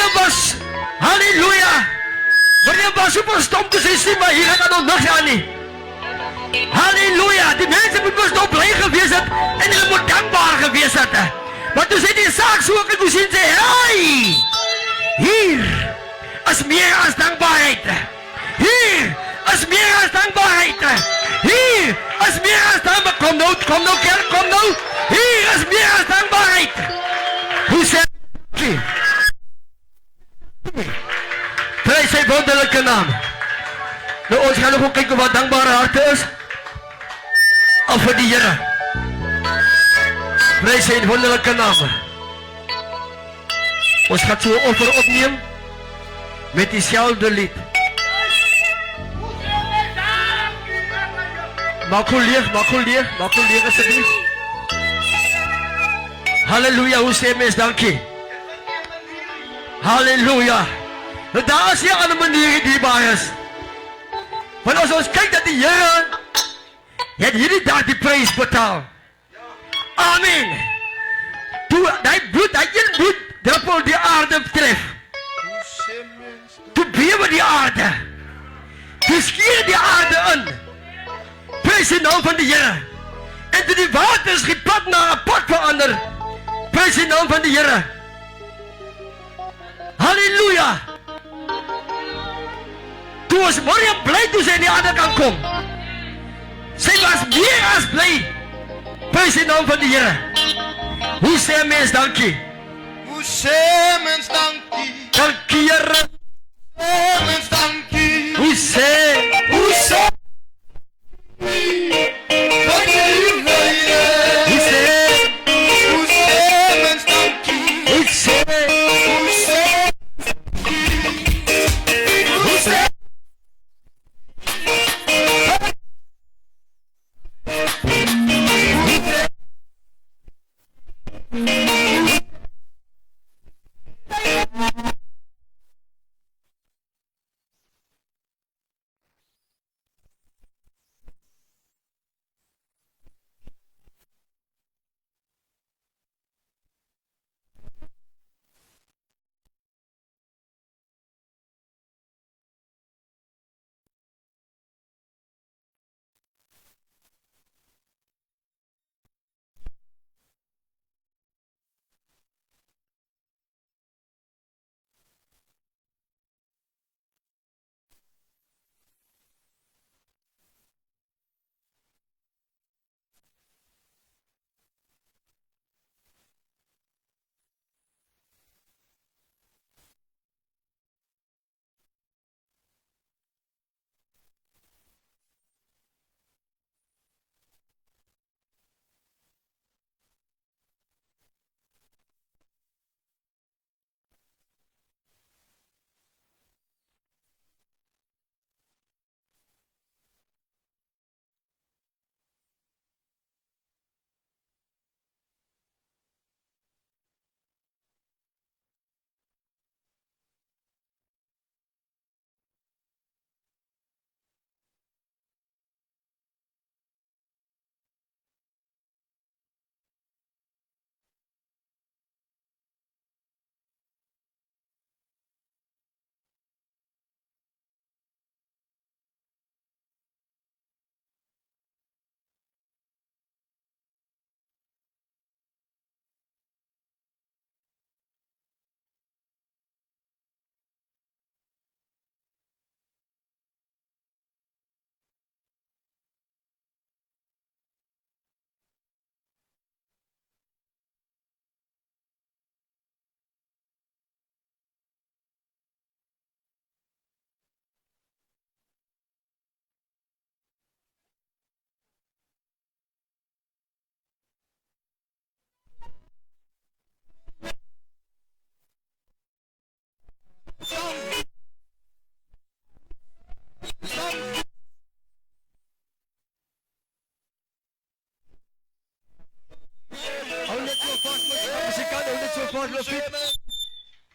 Wanneer was, halleluja, wanneer was superstom te zijn, maar hier gaat dat nog aan niet. Halleluja, die mensen moeten nog blij geweest zijn en die moeten dankbaar geweest zijn. Maar toen zei die zaak zo, en toen zei ze, hey, hier is meer als dankbaarheid. Hier is meer als dankbaarheid. Hier is meer als dankbaarheid. Kom nou kerk, kom nou. Hier is meer als dankbaarheid. Hoe zeg je? Prijs zijn wonderlijke naam. Nou, ons gaan nog ook kijken wat dankbare hart is. Of voor die Heere. Prijs zijn wonderlijke naam. Ons gaat zo'n offer opnemen. Met diezelfde lied. Maak goed leeg alsjeblieft. Halleluja, hoe sê mens dankie. Halleluja. Nou daar is hier alle maniere die bij is. Want als ons kijkt dat die Heere, het hierdie dag die prijs betaal. Amen. Toe die bloed, die bloed druppel die aarde tref. Toe bewe die aarde. Toe skeer die aarde in. Prijs die naam van die Heere. En toe die waters die pad na een pot verander. Prijs die naam van die Heere. Halleluja. Toe was Miriam blij toen sy in die aarde kan kom. Sy was meer as blij. Prijs die naam van die Heere. Hoe sê mens dankie? Hoe sê mens dankie? Dankie Heere. Sê mens dankie? Hoe sê? Hoe sê? Wat jy Here? Hoe sê? Hoe sê mens dankie? Hoe sê? Hoe sê? Hoe sê?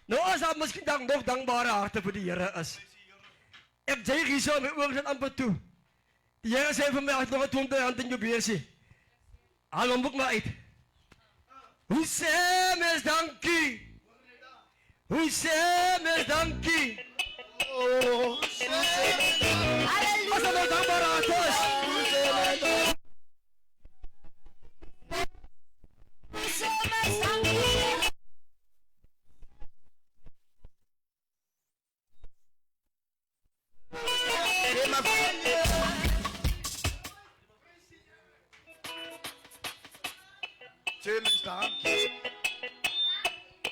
Nou as daar miskien dan nog dankbare harte vir die Here is. Ek sê hier so my oor dit amper toe. Die Here sê vir my as nog 20 rand in jou beursie. Haal hom boek maar uit. Hoe sê mens dankie? Jose mes dankie. Oh, Jose mens dankie. Asa nou dankbaar atos. Jose mens dankie. Jose mens dankie.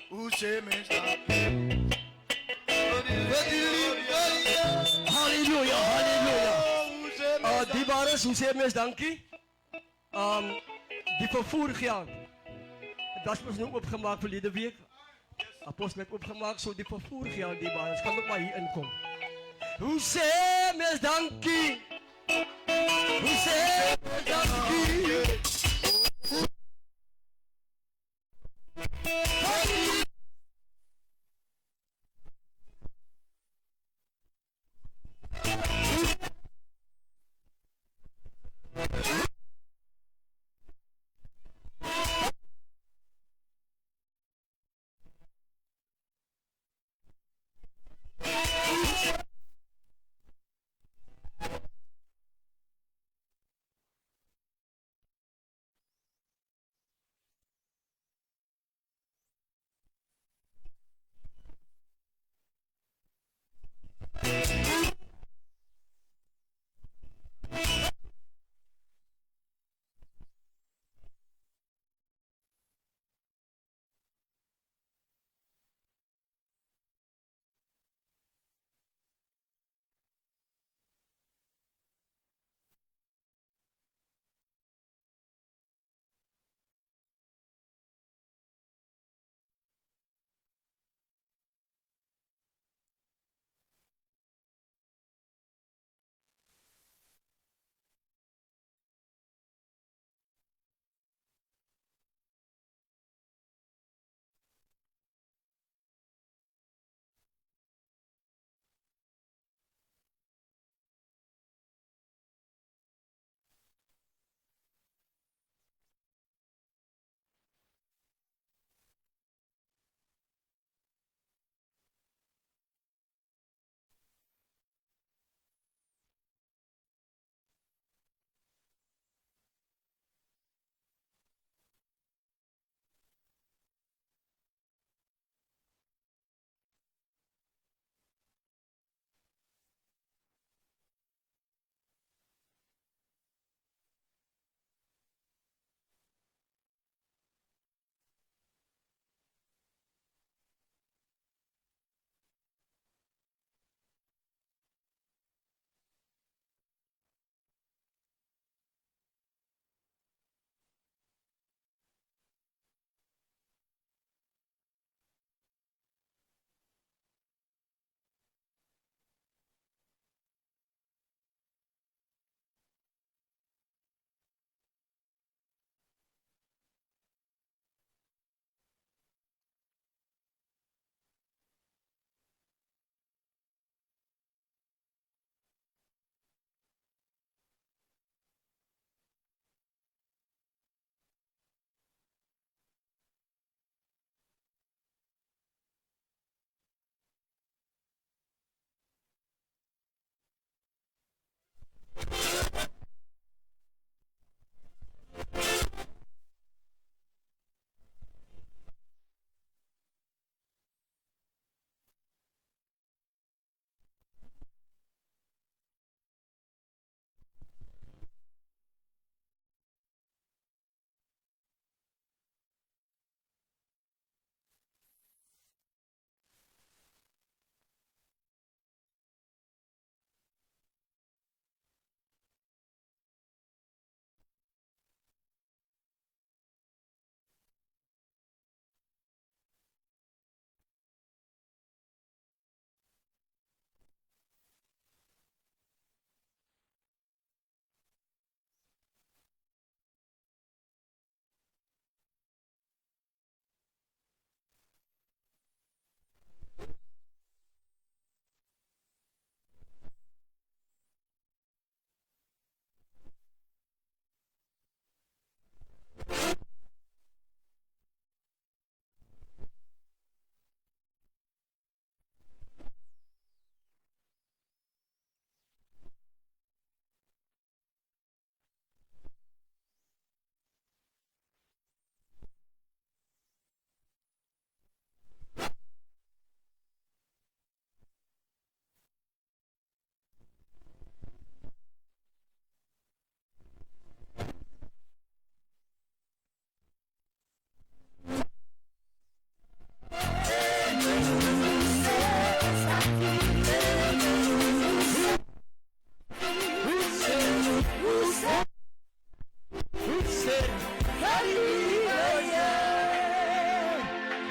Jose mens dankie. Halleluja, halleluja. Jose mens Die waren Jose mes dankie. Die van vorig jaar. Dat was nu opgemaakt verleden week. Apostel heeft opgemaakt, zo die van vorig jaar die waren. Kan ook maar hier inkomen. Jose mes dankie. Jose mes dankie.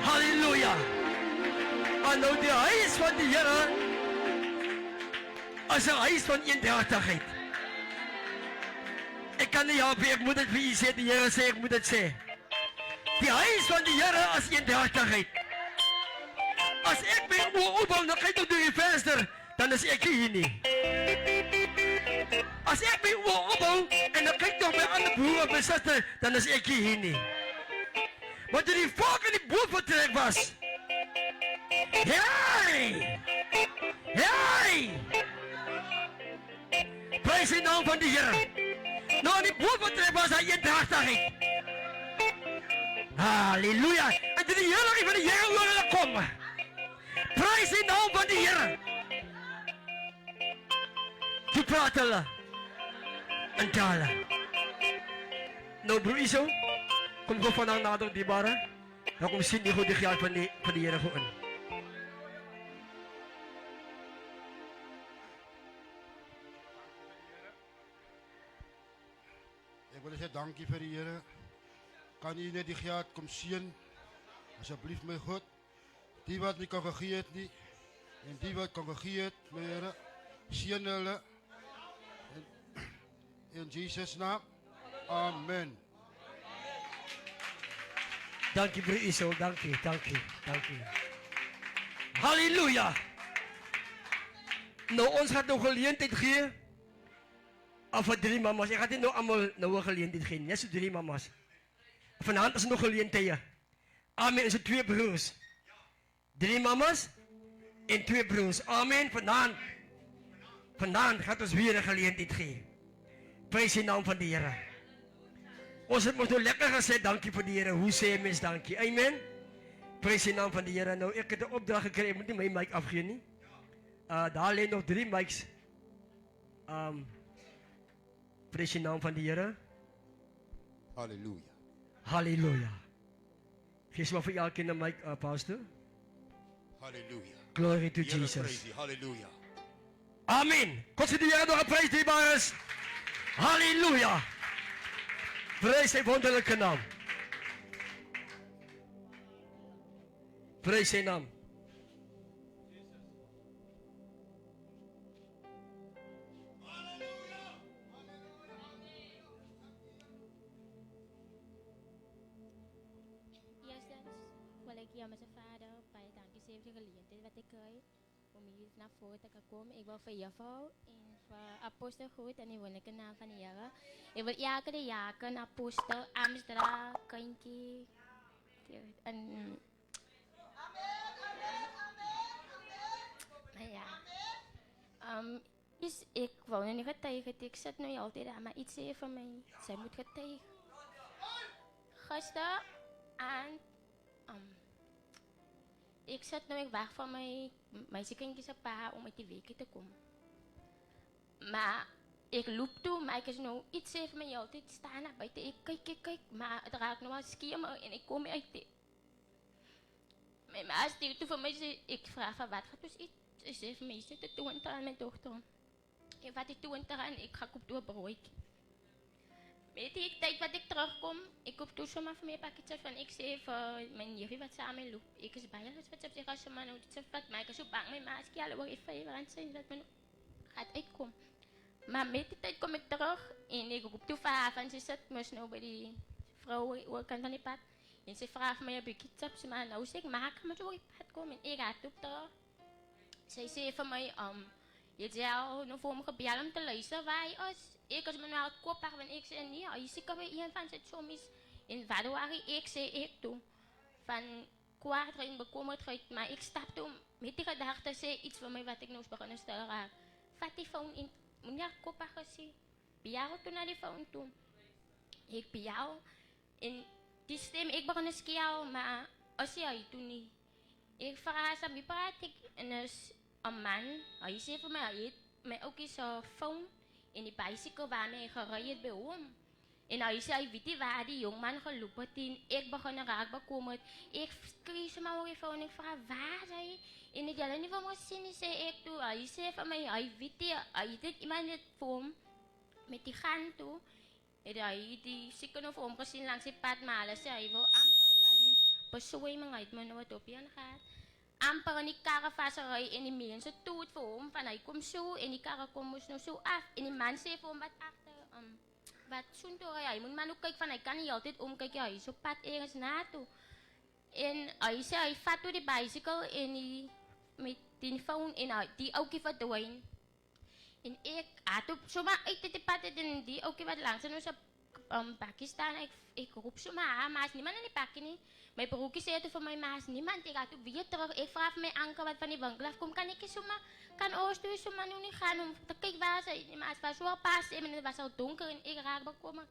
Halleluja. En nou die huis van die Here as 'n huis van eendrachtigheid. Ek kan nie help, ek moet dit vir u sê, die Here sê ek moet dit sê. Die huis van die Here as eendrachtigheid. As ek my oor opbou, dan kyk ek door die venster, dan is ek hier nie. As ek my oor opbou, en dan kyk nog my ander broer of my suster, dan is ek hier nie. Maar toe die volk in die boot vertrek was, hey! Hey! Prys die naam van die Here. Nou in die boot vertrek was hy eendrachtigheid. Halleluja! En toe die Here van die Here oor hulle kom, prys die naam van die Here. Toe praat hulle in tale. Nou broer Iso, kom gou vanaf nader die bare. Dan kom sien die goede geld van die Here gou in. Ek wil sê dankie vir die Here. Kan u net die geld kom seën? Asseblief my God. Die wat nie kan gegee het nie en die wat kan gegee het, my Here, seën hulle. In Jesus naam. Amen. Dankie broer Iso, dankie. Halleluja. Nou ons gaan nou geleentheid gee aan vir 3 mamas. Ek gaan nie nou allemaal nou 'n geleentheid gee nie. Net so 3 mamas. Vanaand is nog geleenthede. Amen, is er 2 broers. 3 mamas en 2 broers. Amen, vanaand gaat ons weer 'n geleentheid gee. Prys die naam van die Here. Ons het mos nou lekker gesê dankie vir die Here. Hoe sê mens dankie? Amen. Prys die naam van die Here. Nou ek het 'n opdrag gekry, ek moet nie my mic afgee nie. Daar lê nog 3 mics. Prys die naam van die Here. Halleluja. Halleluja. Gees maar vir elkeen 'n mic, pastor. Halleluja. Glory to Here Jesus. prys U. Halleluja. Amen. God se die Here nog 'n prys hierbaar is. Halleluja. Prys sy wonderlike naam. Prys sy naam. Eerstens wil ek jou met sy vader baie dankie sê vir die geleentheid wat ek kry om hier na vore te kan kom. Ek wil vir juffrou en vir apostel groet in die wonderlike naam van die Here. Ek wil elke diaken, apostel, Amstra, kindjie en ja. Ek wou nie getuig het, ek sit nou altyd daar, maar iets sê vir my, sy moet getuig. Gister aan ek sit nou, ek wag van my meisiekindjie se pa om uit die week te kom. Maar ek loop toe, maar ek is nou iets sê vir my altyd staan daar buite. Ek kyk, maar dit raak nou al skemer en ek kom nie uit nie. My ma stuur toe vir my sê, ek vra van wat gaat ons eet? Sy sê vir my, sit te toe aan my dogter. Ek wat ek toe aan, ek ga koop toe 'n broodjie. Met die tyd wat ek terugkom, ek koop toe sommer vir my pakketjie van ek sê vir my neefie wat saam met loop. Ek is baie lus wat sy sê as man nou dit se vat, maar ek is so bang my ma skie al oor die R5 sê dat my gaat uitkom. Maar met die tyd kom ek terug en ek roep toe vir haar van sy sit mos nou by die vrou oor kant van die pad. En sy vra vir my 'n bietjie chips, maar nou sê ek maak maar oor die pad kom en ek gaan toe terug. Sy sê vir my jy het al nou vir hom gebel om te luister waar hy is. Ek is my nou koppig, want ek sê nee, hy is seker by een van sy chommies. En wat waar ek sê ek toe, van kwaad en bekommerdheid, maar ek stap toe met die gedagte sê iets vir my wat ek nou begin stel raak. Vat die phone en moet nie koppig gesê. Bejou toe na die phone toe. Ek bejou en die stem, ek begin skel, maar as hy toe nie. Ek vra sy, wie praat ek? En is 'n man, hy sê vir my, hy het my oukie se phone en die bicycle waarmee hy gery het by hom. En hy sê, hy weet nie waar die jongman geloop het en ek begin raak bekommerd. Ek skree sommer oor die vrou en ek vra, waar is hy? En het julle nie vir my gesien nie, sê ek toe. Hy sê vir my, hy weet nie, hy het iemand net vir hom met die gang toe. Het hy die seker nog vir hom gesien langs die pad, maar hulle sê, hy wil amper van besweming uit my nou wat op heen gaat. Amper in die karre vasery en die mense toe het vir hom, van hy kom so en die karre kom moes nou so af. En die man sê vir hom wat achter, wat soen toe hy moet maar nou kyk van, hy kan nie altyd omkyk, ja, hy is op pad ergens naartoe. En hy sê, hy vat toe die bicycle en met die phone en die oukie verdwijn. En ek had op sommer uit die pad het en die oukie wat langs in ons bakkie staan, ek roep sommer, maar is niemand in die bakkie nie. My broekie sê toe vir my, maar is niemand, ek had op weer terug, ek vraag vir my anker wat van die winkel af kom, kan ek sommer, kan ons toe sommer nou nie gaan om te kyk waar is hy, maar het was so al pas en het was al donker en ek raak bekommer.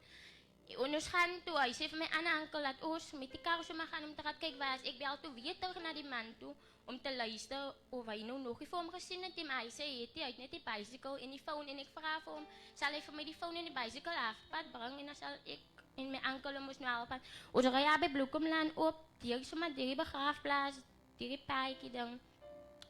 En ons gaan toe, hy sê vir my ander anker, laat ons met die kar sommer gaan om te gaan kyk waar is, ek bel toe weer terug na die man toe, om te luister of hy nou nog nie vir hom gesien het, maar hy sê, hy het net die bicycle en die phone en ek vraag vir hom, sal hy vir my die phone en die bicycle afpad bring en dan sal ek en my ankel moes nou helpen. Ons ry by Bloekomlaan op, die sommer die begraafplaas, die paadjie ding.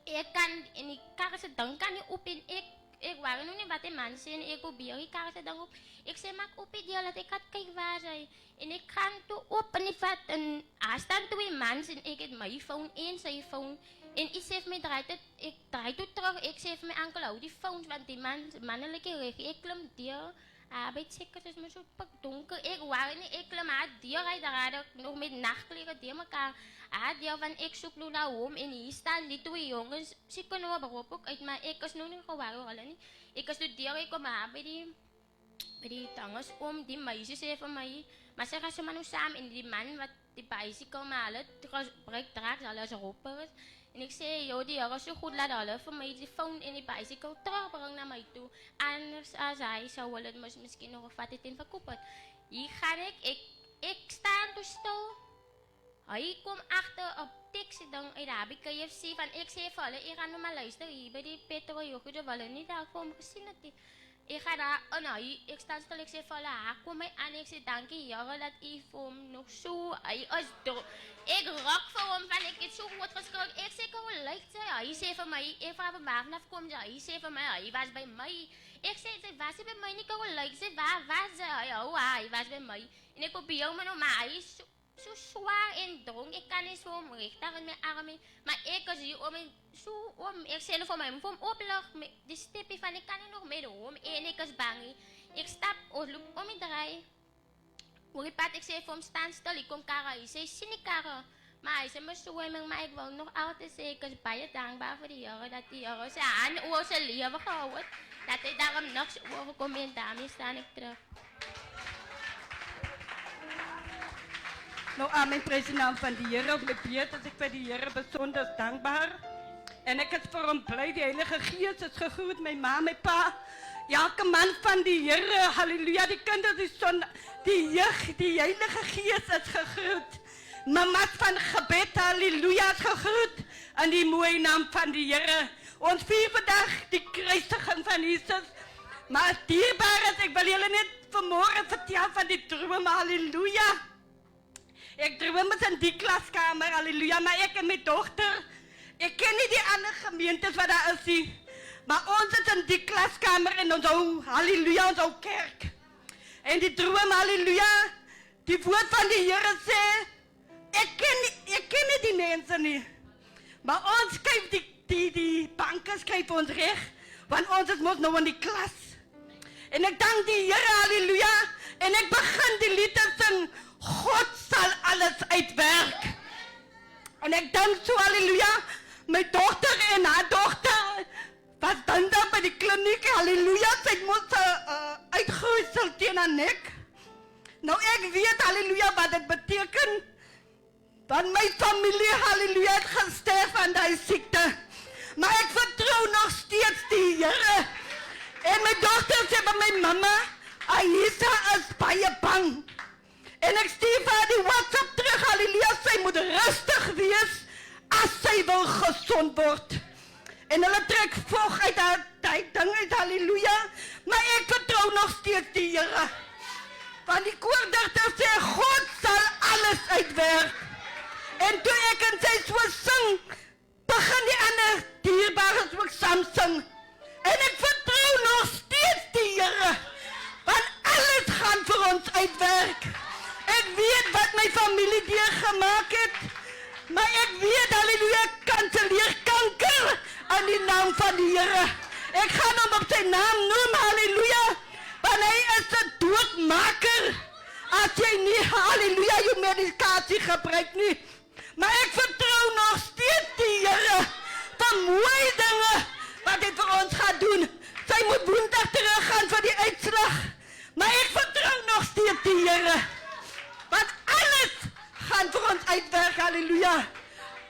Ek kan en die kar se ding kan nie op en ek wou nog nie wat die man sê en ek probeer die kar se ding op. Ek sê maak op die deel dat ek kan kyk waar hy en ek gaan toe op in die vat en daar staan twee mans en ek het my phone en sy phone en ek sê vir my ek draai toe terug, ek sê vir my ankel hou die phones want die mannelike reg, ek klim deur. Arbeid seker, het is maar so pak donker. Ik wou niet, ik klim uit deur uit, daar had ik nog met nachtkleren tegen elkaar. Deel van ik zoek nu naar hom en hier staan die twee jongens. Ze kunnen wel beroep ook uit, maar ik is nog niet gewoon hulle nie. Ik is nu deur, ik kom aan bij die tangers om, die meisjes even mij. Maar ze gaan zo maar nu samen en die man wat die bicycle maar hulle gebruikt draagt, alles roppers. En ik zei, joh, die jongens zo goed laat hulle voor mij die phone en die bicycle terugbrengen naar mij toe. Anders als hij zou willen het misschien nog wat het in verkopen. Hier ga ik sta toen stil. Hij komt achter op taxi dan uit de KFC van ik zei voor hulle, ik ga nog maar luisteren hier bij die petroljoch, die willen niet daar voor me gezien dat die. Ik ga daar, oh nou, ik sta stil, ik zei voor hulle, kom mij aan, ik zei dankie jongen dat hij voor me nog zo, hij is dood. Ik rok voor hem van, ik heb zo goed geschrokken. Ik zei, hoe lijkt hij? Hij zei van mij, ik vraag hem vanaf komt hij zei van mij, hij was bij mij. Ik zei, was hij bij mij niet? Hoe lijkt hij? Waar was hij? Oh, hij was bij mij. En ik probeer me nog, maar hij is zo zwaar en dronk. Ik kan niet zo omrichten in mijn armen. Maar ik was hier om, ik zei voor mij, om oplag, de stipje van, ik kan niet nog met hem. En ik was bang. Ik stap, loop om me draaien. Hoe ik pad, ik zei voor hem staan stil, ik kom Kara, hij zei, zie niet Kara. Maar hij zei, maar ik wil nog altijd zeggen, ik is bijna dankbaar voor die jaren, dat die jaren zijn aan oor zijn leven gehouden. Dat hij daarom nog zo overkomt en daarmee sta ik terug. Nou, aan mijn president van de Heer, op mijn beurt, is ik voor de Heer bijzonder dankbaar. En ik is voor hem blij, de Heilige Geest is gegroeid, mijn ma, mijn pa. Elke man van die Heer, halleluja, die kinderen, die zon, die jeugd, die Heilige Geest is gegroeid. Mama's van gebed, halleluja, is gegroeid. In die mooie naam van die Heer. Ons vier vandaag die kruisiging van Jesus. Maar het dierbaar is, ik wil jullie net vanmorgen vertellen van die droom, halleluja. Ik droom eens in die klaskamer, halleluja, maar ik en mijn dochter, ik ken niet die andere gemeentes waar daar is. Maar ons is in die klaskamer in ons ou, halleluja, ons ou kerk. En die droom, halleluja, die woord van die Here sê, ek ken nie die mense nie. Maar ons skryf die banke skryf ons reg, want ons is mos nou in die klas. En ek dank die Here, halleluja, en ek begin die lied te sing, God sal alles uitwerk. En ek dank so, halleluja, my dogter en haar dogter, was dan daar bij die kliniek, halleluja, sy moest uitgroeisel teen haar nek. Nou ek weet, halleluja, wat het beteken, want my familie, halleluja, het gesterf aan die siekte. Maar ek vertrouw nog steeds die Here. En my dochter sê by my mama, Aisa is baie bang. En ek stuur vir haar die WhatsApp terug, halleluja, sy moet rustig wees, as sy wil gezond word. En hulle trek vog uit haar ding uit, halleluja. Maar ek vertrouw nog steeds die Here. Want die koordigter sê, God sal alles uitwerk. En toe ek en sy so sing, begin die ander dierbares ook saam sing. En ek vertrou nog steeds die Here, want alles gaan vir ons uitwerk. Ek weet wat my familie deurgemaak het, maar ek weet, halleluja, kanselleer kanker aan die naam van die Here. Ek gaan hom op sy naam noem, halleluja, want hy is 'n doodmaker. As jy nie, halleluja, jou medikasie gebruik nie. Maar ek vertrou nog steeds die Here vir mooi dinge wat hy vir ons gaat doen. Sy moet woensdag teruggaan vir die uitslag. Maar ek vertrou nog steeds die Here. Want alles gaan vir ons uitwerk, halleluja.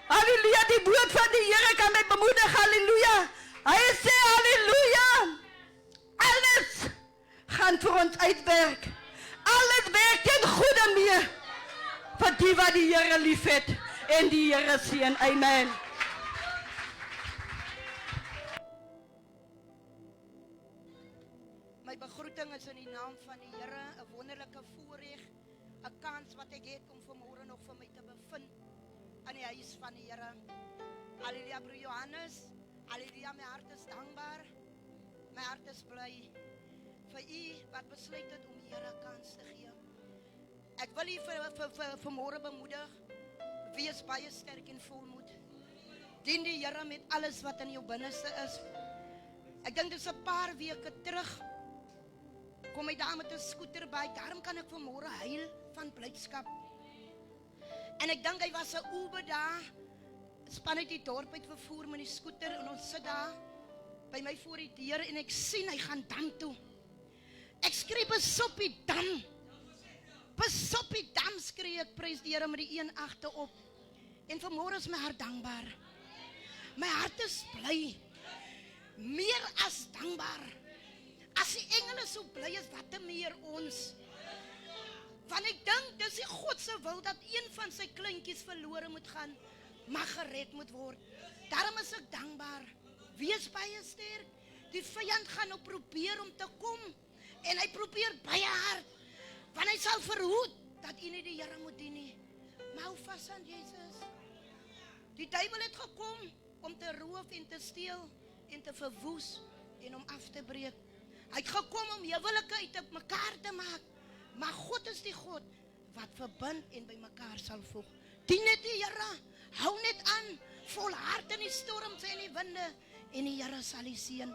Halleluja, die woord van die Here kan my bemoedig, halleluja. Hy sê, halleluja, alles gaan vir ons uitwerk. Alles werk ten goede mee vir die wat die Here lief het en die Here seën. Amen. My begroeting is in die naam van die Here, 'n wonderlike voorreg, 'n kans wat ek het om vanmôre nog vir my te bevind in die huis van die Here. Halleluja, broer Johannes. Halleluja, my hart is dankbaar. My hart is bly vir u wat besluit het om die Here 'n kans te gee. Ek wil u vir vanmôre bemoedig. Wees baie sterk en volmoed. Dien die Here met alles wat in jou binneste is. Ek dink dis 'n paar weke terug kom my daar met 'n skooter by. Daarom kan ek vanmôre huil van blydskap. En ek dink hy was 'n Uber daar. Span uit die dorp uit vervoer met die skooter en ons sit daar by my voor die deur en ek sien hy gaan dam toe. Ek skree besoppie dam. Besoppie dam skree ek, prys die Here met die een agterop. En vanmôre is my hart dankbaar. My hart is bly. Meer as dankbaar. As die engele so bly is, wat te meer ons. Want ek dink, dis die God se wil dat een van sy kleintjies verlore moet gaan, maar gered moet word. Daarom is ek dankbaar. Wees baie sterk. Die vyand gaan nou probeer om te kom. En hy probeer baie hard. Want hy sal verhoed dat u nie die Here moet dien nie. Maar hou vas aan Jesus. Die duiwel het gekom om te roof en te steel en te verwoes en om af te breek. Hy het gekom om huwelike uit mekaar te maak. Maar God is die God wat verbind en by mekaar sal voeg. Dien net die Here. Hou net aan. Volhard in die storms en die winde. En die Here sal u seën.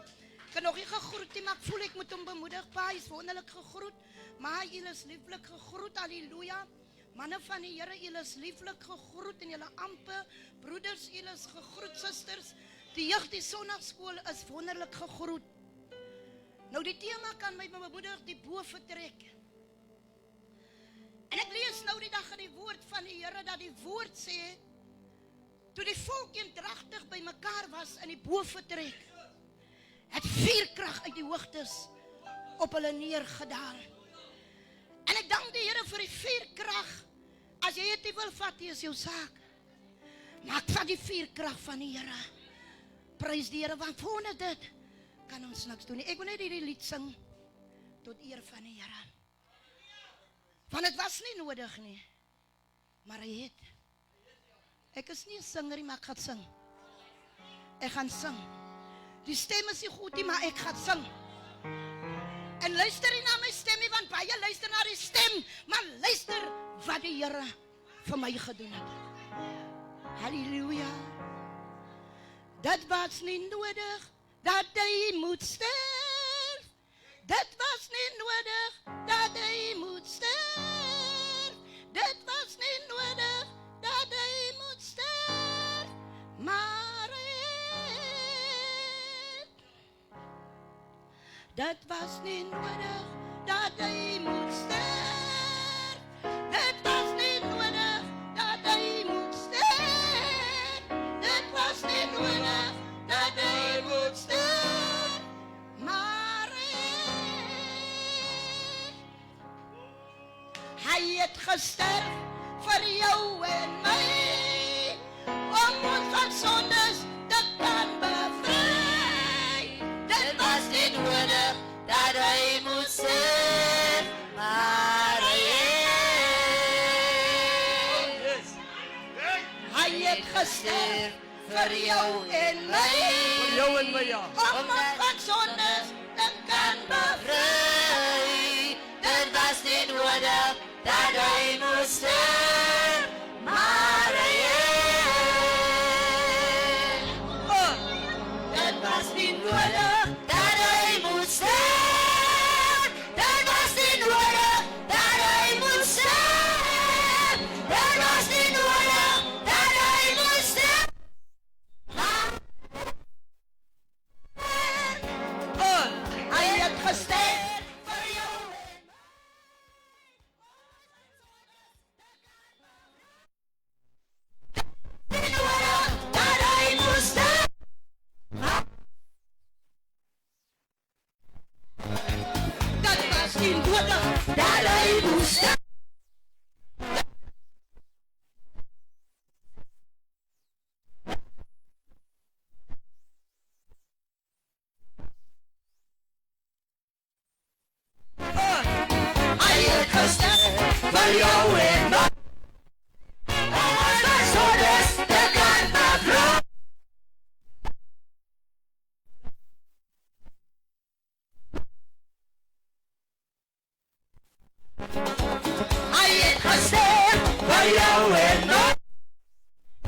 Ek kan nog nie gegroet nie, maar ek voel ek moet hom bemoedig. Pa, hy is wonderlik gegroet. Maar hy is lieflik gegroet. Halleluja. Manne van die Here, julle is lieflik gegroet en julle ampe. Broeders, julle is gegroet. Susters, die jeug, die sondagskool is wonderlik gegroet. Nou die tema kan my bemoedig, die boventrek. En ek lees nou die dag in die woord van die Here, dat die woord sê, toe die volk eendragtig by mekaar was in die boventrek, het vuurkrag uit die hoogtes op hulle neergedaal. En ek dank die Here vir die vuurkrag. As jy dit wil vat, dit is jou saak. Maar ek vat die vuurkrag van die Here. Prys die Here, want voordat dit kan ons niks doen nie. Ek wil net hierdie lied sing tot eer van die Here. Want het was nie nodig nie. Maar hy het. Ek is nie 'n singer nie, maar ek gaan sing. Ek gaan sing. Die stem is nie goed nie, maar ek gaan sing. En luister nie na my stem nie, want baie luister na die stem, maar luister wat die Here vir my gedoen het. Halleluja. Dit was nie nodig dat hy moet sterf. Dit was nie nodig dat hy moet sterf. Dit was nie nodig dat hy moet sterf. Maar dit was nie nodig dat hy moet sterf. Dit was nie nodig dat hy moet sterf. Dit was nie nodig dat hy moet sterf. Maar hy het gesterf vir jou en my, om ons van sondes te kan bevry. Dit was nie nodig dat hy moet sterf, maar vir jou en my. Vir jou en my, ja. Om ons van sondes te kan bevry. Dit was nie nodig dat hy moes sterf, maar hy het. Dit was nie nodig dat hy moes sterf. Dit was nie nodig dat hy moes sterf. Dit was nie nodig dat hy moes sterf. Hy het gesterf vir jou en my. Nie nodig dat hy moes sterf. Dat was nie nodig dat hy moes sterf. Hy het gesterf vir jou en my. Om ons van sondes te kan bevry. Hy het gesterf vir jou en my.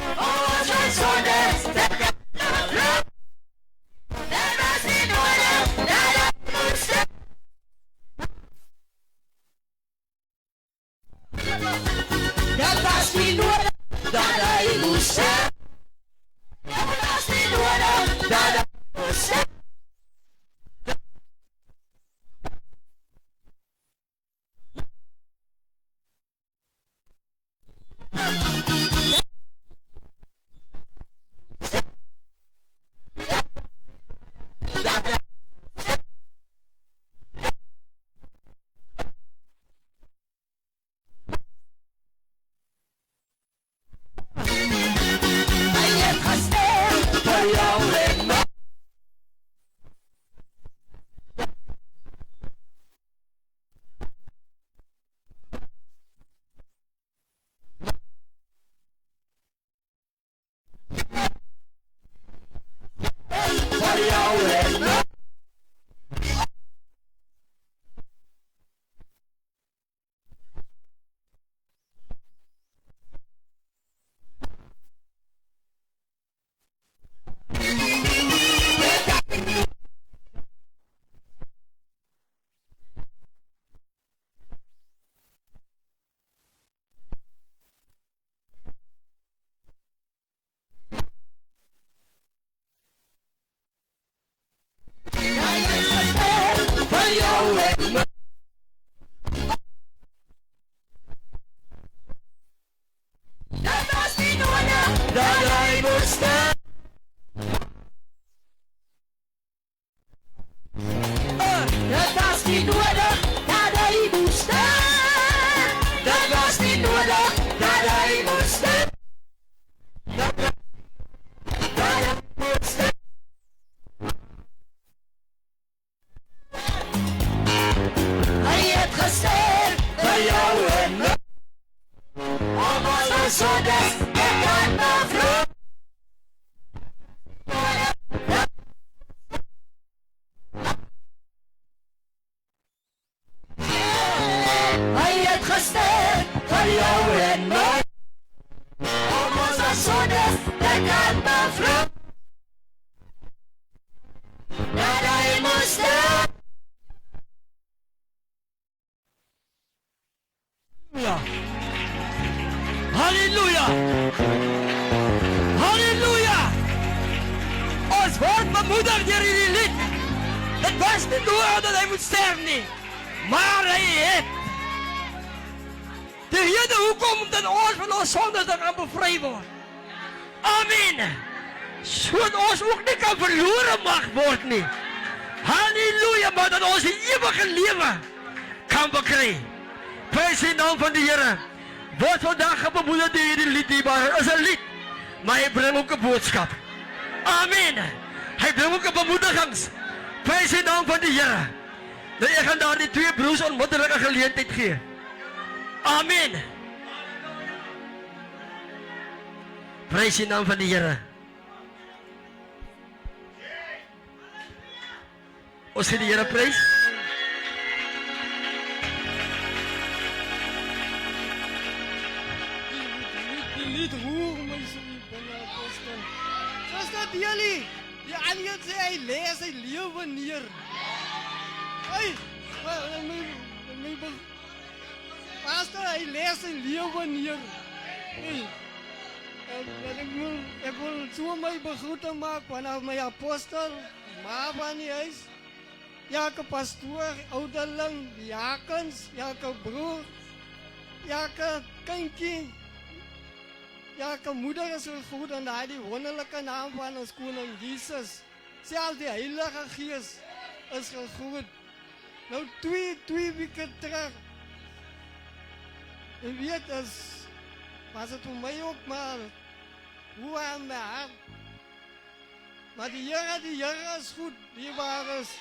Om ons van sondes te kan bevry. Dit was nie nodig dat hy moes sterf. Dat was nie nodig dat hy moes sterf. Dat was nie nodig dat hy moes sterf. Hy het gesterf vir jou en my. Vir jou en my. Hy het gesterf vir jou en my. Dat was nie nodig dat hy moes sterf. Dat was nie nodig dat hy moes sterf. Dat was nie nodig dat hy moes sterf. Dat hy moes sterf. Hy het gesterf vir jou en my. Om ons van sondes te kan bevry. Hy het gesterf vir jou en my. Om ons van sondes te kan bevry. Dat hy moes sterf. Ja. Halleluja! Halleluja! Ons word bemoedig deur hierdie lied. Dit was nie nodig dat hy moet sterf nie, maar hy het. Die rede hoekom dat ons van ons sonde te kan bevry word. Amen. Sodat ons ook nie kan verlore mag word nie. Halleluja, maar dat ons die ewige lewe kan bekry. Prys die naam van die Here. Word vandag bemoedig deur hierdie lied nie, maar is 'n lied, maar hy bring ook 'n boodskap. Amen. Hy bring ook 'n bemoedigings. Prys die naam van die Here. Nou ek gaan daar die twee broers onmiddellik 'n geleentheid gee. Amen. Prys die naam van die Here. Ons sê die Here prys. Die lied roer my so nie binne, apostel. Soos dat jullie, die ander sê hy lê sy lewe neer. Hey, pastor, hy lê sy lewe neer. Hey, ek wil so my begroete maak vanaf my apostel, maar van die huis. Elke pastoor, ouderling, diakens, elke broer, elke kindjie, elke moeder is gegroet in die wonderlijke naam van ons koning Jesus. Selfs die Heilige Gees is gegroet. Nou twee weke terug, en weet was het vir my ook maar hoe aan my hart. Maar die Here is goed, die waar is.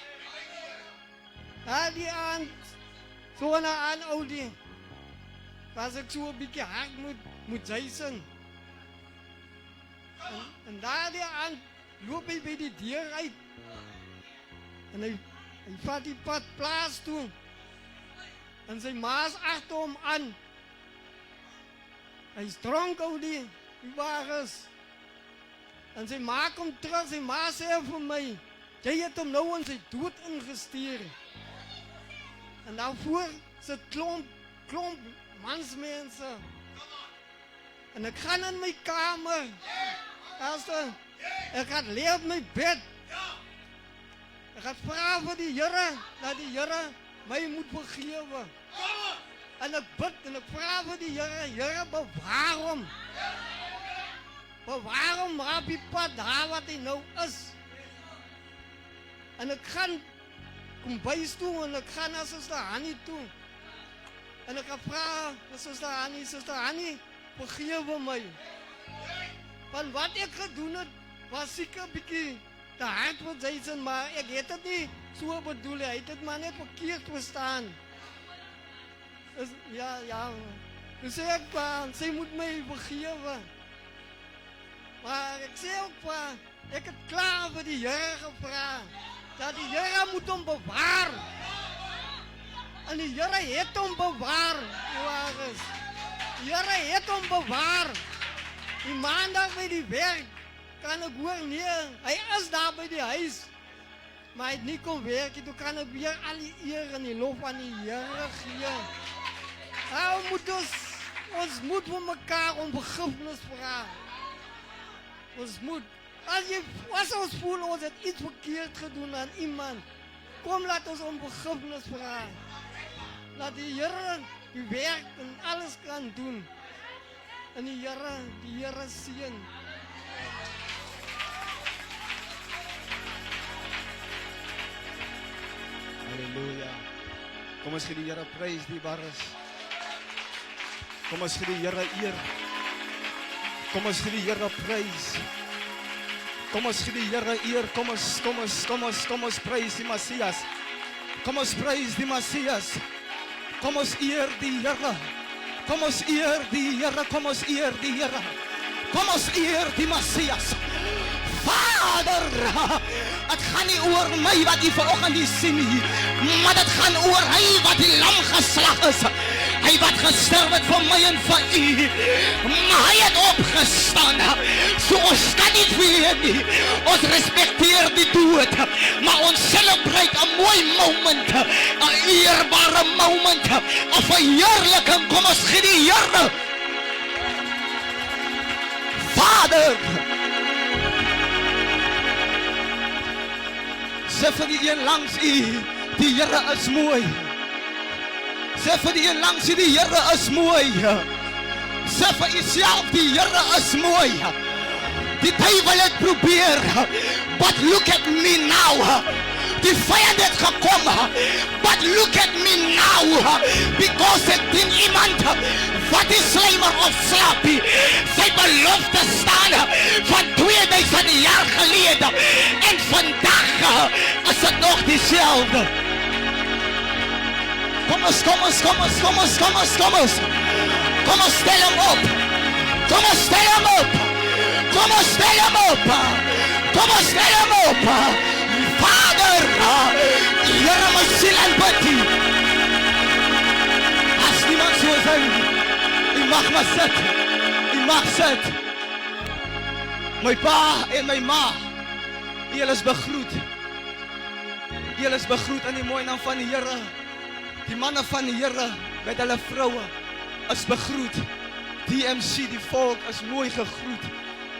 Die aand, so na aan oudie, was ek so 'n bietjie hard moet juisen. En daardie aand loop hy by die deur uit. En hy vat die pad plaas toe. En sy ma's agter hom aan. Hy's dronk oudie, die waar is. En sy ma kom terug, sy ma sê vir my, jy het hom nou in sy dood ingestuur. En daarvoor sit klomp mansmense. En ek gaan in my kamer. Ek gaan lê op my bed. Ek gaan vra vir die Here, dat die Here my moet vergewe. En ek bid en ek vra vir die Here, bewaar hom. Bewaar hom op die pad daar wat hy nou is. En ek gaan kom bys toe en ek gaan na Suster Hannie toe. En ek gaan vra vir Suster Hannie, vergewe my. Want wat ek gedoen het, was seker 'n bietjie te hard vir Jason, maar ek het dit nie so bedoel, hy het dit maar net verkeerd verstaan. Ja, dus ek sy moet my vergewe. Maar ek sê ook, ek het klaar vir die Here gevra, dat die Here moet hom bewaar. En die Here het hom bewaar, die Here het hom bewaar. Die maandag by die werk, kan ek hoor, nee, hy is daar by die huis. Maar hy het nie kon werk, toe kan ek weer al die eer en die lof aan die Here gee. Ons moet vir mekaar om vergifnis vra. Ons moet. As ons voel ons het iets verkeerd gedoen aan iemand, kom laat ons om vergifnis vra. Laat die Here die werk en alles kan doen. En die Here seën. Halleluja. Kom ons gee die Here prys, die waar is. Kom ons gee die Here eer. Kom ons gee die Here prys. Kom ons gee die Here eer. Kom ons prys die Messias. Kom ons prys die Messias. Kom ons eer die Here. Kom ons eer die Here. Kom ons eer die Here. Kom ons eer die Messias. Vader, het gaan nie oor my wat u vanoggend hier sien nie, maar dit gaan oor hy wat die lam geslag is. Hy wat gesterf het vir my en vir u, maar hy het opgestaan. So ons kan nie weet nie, ons respekteer die dood, maar ons celebrate 'n mooi moment, 'n eerbare moment, 'n verheerliking. Kom ons gee die Here. Vader, sê vir die een langs u, die Here is mooi. Sê vir die een langs u, die Here is mooi. Sê vir uself, die Here is mooi. Die duiwel het probeer, but look at me now. Die vyand het gekom, but look at me now. Because ek dien iemand wat die slijmer of slaapie, sy belofte staan van 2000 jaar gelede. En vandag is het nog diezelfde. Kom ons. Kom ons, stel hem op. Kom ons, stel hem op. Kom ons, stel hem op. Kom ons, stel hem op. Vader, sit hier. As niemand soos hy, u mag maar sit. U mag sit. My pa en my ma, julle is begroet. Julle is begroet in die mooi naam van die Here. Die manne van die Here met hulle vroue is begroet. DMC, die volk is mooi gegroet.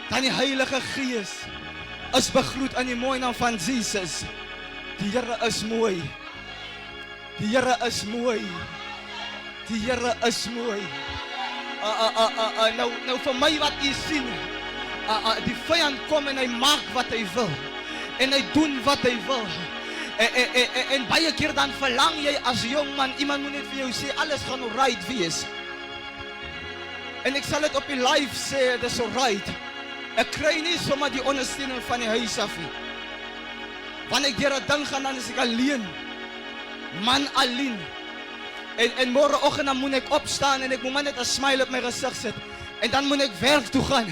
Dan die Heilige Gees is begroet in die mooi naam van Jesus. Die Here is mooi. Die Here is mooi. Die Here is mooi. Nou vir my wat u sien, die vyand kom en hy maak wat hy wil. En hy doen wat hy wil. En baie keer dan verlang jy as jong man, iemand moet net vir jou sê, alles gaan alright wees. En ek sal dit op die live sê, dit is alright. Ek kry nie sommer die ondersteuning van die huis af nie. Wanneer ek deur 'n ding gaan, dan is ek alleen. Man alleen. En môreoggend dan moet ek opstaan en ek moet net 'n smile op my gesig sit. En dan moet ek werk toe gaan.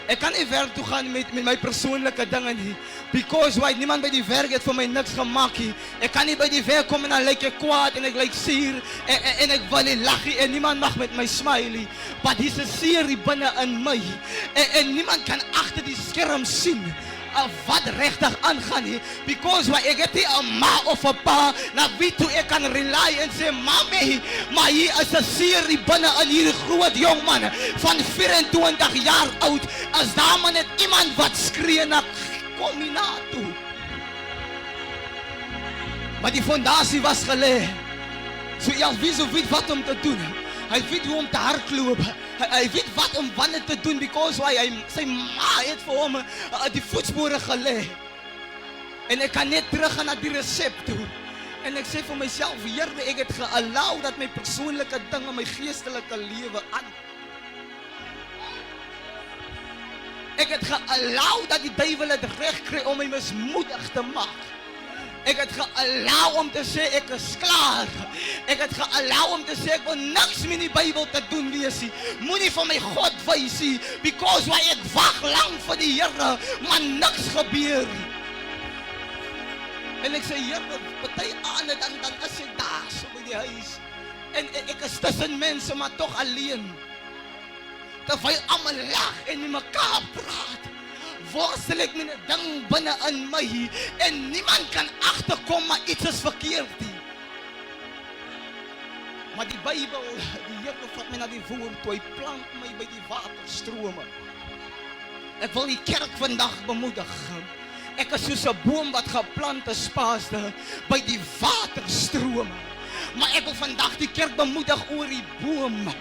Ek kan nie werk toe gaan met my persoonlike dinge nie. Because why? Niemand by die werk het vir my niks gemaak nie. Ek kan nie by die werk kom en dan lyk ek kwaad en ek lyk suur en ek wil nie lag nie en niemand mag met my smile nie. Maar dis 'n seer binne in my. En niemand kan agter die skerm sien wat regtig aangaan nie. Because why? Ek het nie 'n ma of 'n pa na wie toe ek kan rely en sê, "Mami, maar hier is 'n seer binne in hierdie groot jong man van 24 jaar oud. As daar maar net iemand wat skree na kom nie na toe." Maar die fondasie was gelê. So wie weet wat om te doen. Hy weet hoe om te hardloop. Hy weet wat om wanneer te doen, because sy ma het vir hom die voetspore gelê. En ek kan net terug gaan na die resep toe. En ek sê vir myself, Here, ek het geallow dat my persoonlike dinge, my geestelike lewe aan. Ek het geallow dat die duiwel dit reg kry om my mismoedig te maak. Ek het geallow om te sê ek is klaar. Ek het geallow om te sê ek wil niks met die Bybel te doen wees nie. Moenie vir my God wys nie, because why ek wag lank vir die Here, maar niks gebeur nie. En ek sê, Here, party aande dan is ek daar so by die huis. En ek is tussen mense, maar tog alleen. Terwyl almal lag en met mekaar praat, worstel ek met 'n ding binne in my en niemand kan agterkom maar iets is verkeerd nie. Maar die Bybel, die Here vat my na die woord toe, hy plant my by die waterstrome. Ek wil die kerk vandag bemoedig. Ek is soos 'n boom wat geplant is, Pastor, by die waterstrome. Maar ek wil vandag die kerk bemoedig oor die boom.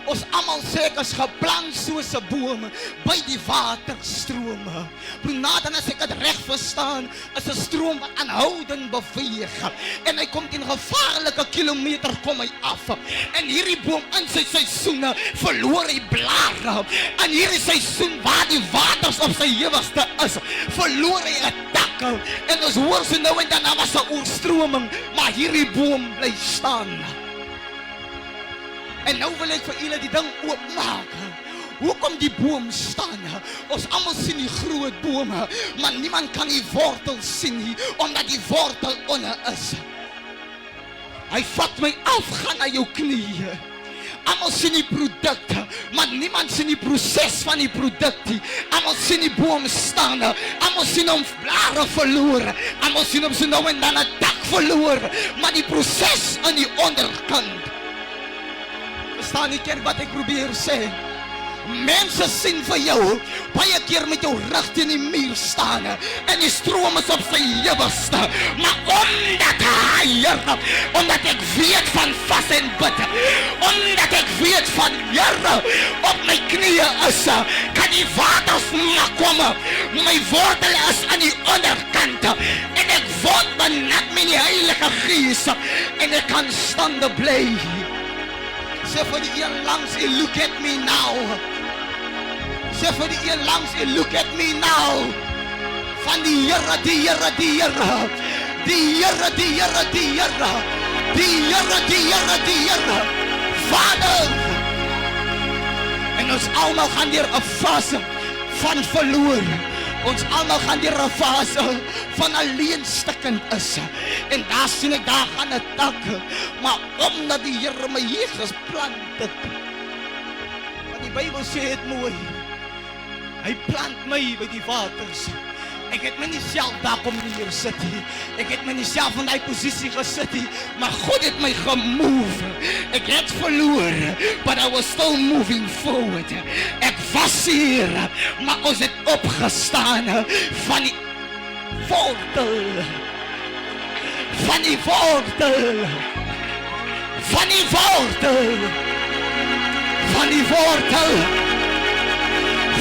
Ons almal sê ek is geplant soos 'n boom by die waterstrome. Nadat as ek dit reg verstaan, is 'n stroom wat aanhoudend beweeg. En hy kom teen gevaarlike kilometer kom hy af. En hierdie boom in sy seisoene verloor hy blare. En hierdie seisoen waar die waters op sy hewigste is, verloor hy 'n tak. En ons hoor so nou en dan was 'n oorstroming, maar hierdie boom bly staan. En nou wil ek vir julle die ding oopmaak. Hoekom die boom staan? Ons almal sien die groot bome, maar niemand kan die wortel sien nie, omdat die wortel onder is. Hy vat my af, gaan na jou knieë. Almal sien die produkte, maar niemand sien die proses van die produk nie. Almal sien die boom staan, almal sien hom blare verloor, almal sien hom so nou en dan 'n tak verloor, maar die proses aan die onderkant. Verstaan die kerk wat ek probeer sê? Mense sien vir jou baie keer met jou rug teen die muur staan en die stroom is op sy hewigste, maar omdat ek weet van vas en bid, omdat ek weet van Here op my knieë is, kan die waters maar kom. My wortel is aan die onderkant en ek word benat met die Heilige Gees en ek kan stande bly. Sê vir die een langs, look at me now. Sê vir die een langs, look at me now. Van die Here, die Here, die Here. Die Here, die Here, die Here. Die Here, die Here, die Here. Vader. En ons almal gaan deur 'n fase van verloor. Ons almal gaan deur 'n fase van alleenstikkend is. En daar sien ek daar gaan 'n tak, maar omdat die Here my hier geplant het. Want die Bybel sê dit mooi. Hy plant my by die waters. Ek het my nie self daar kom neersit nie. Ek het my nie self in daai posisie gesit nie, maar God het my gemove. Ek het verloor, but I was still moving forward. Ek was hier, maar ons het opgestaan van die wortel. Van die wortel. Van die wortel. Van die wortel.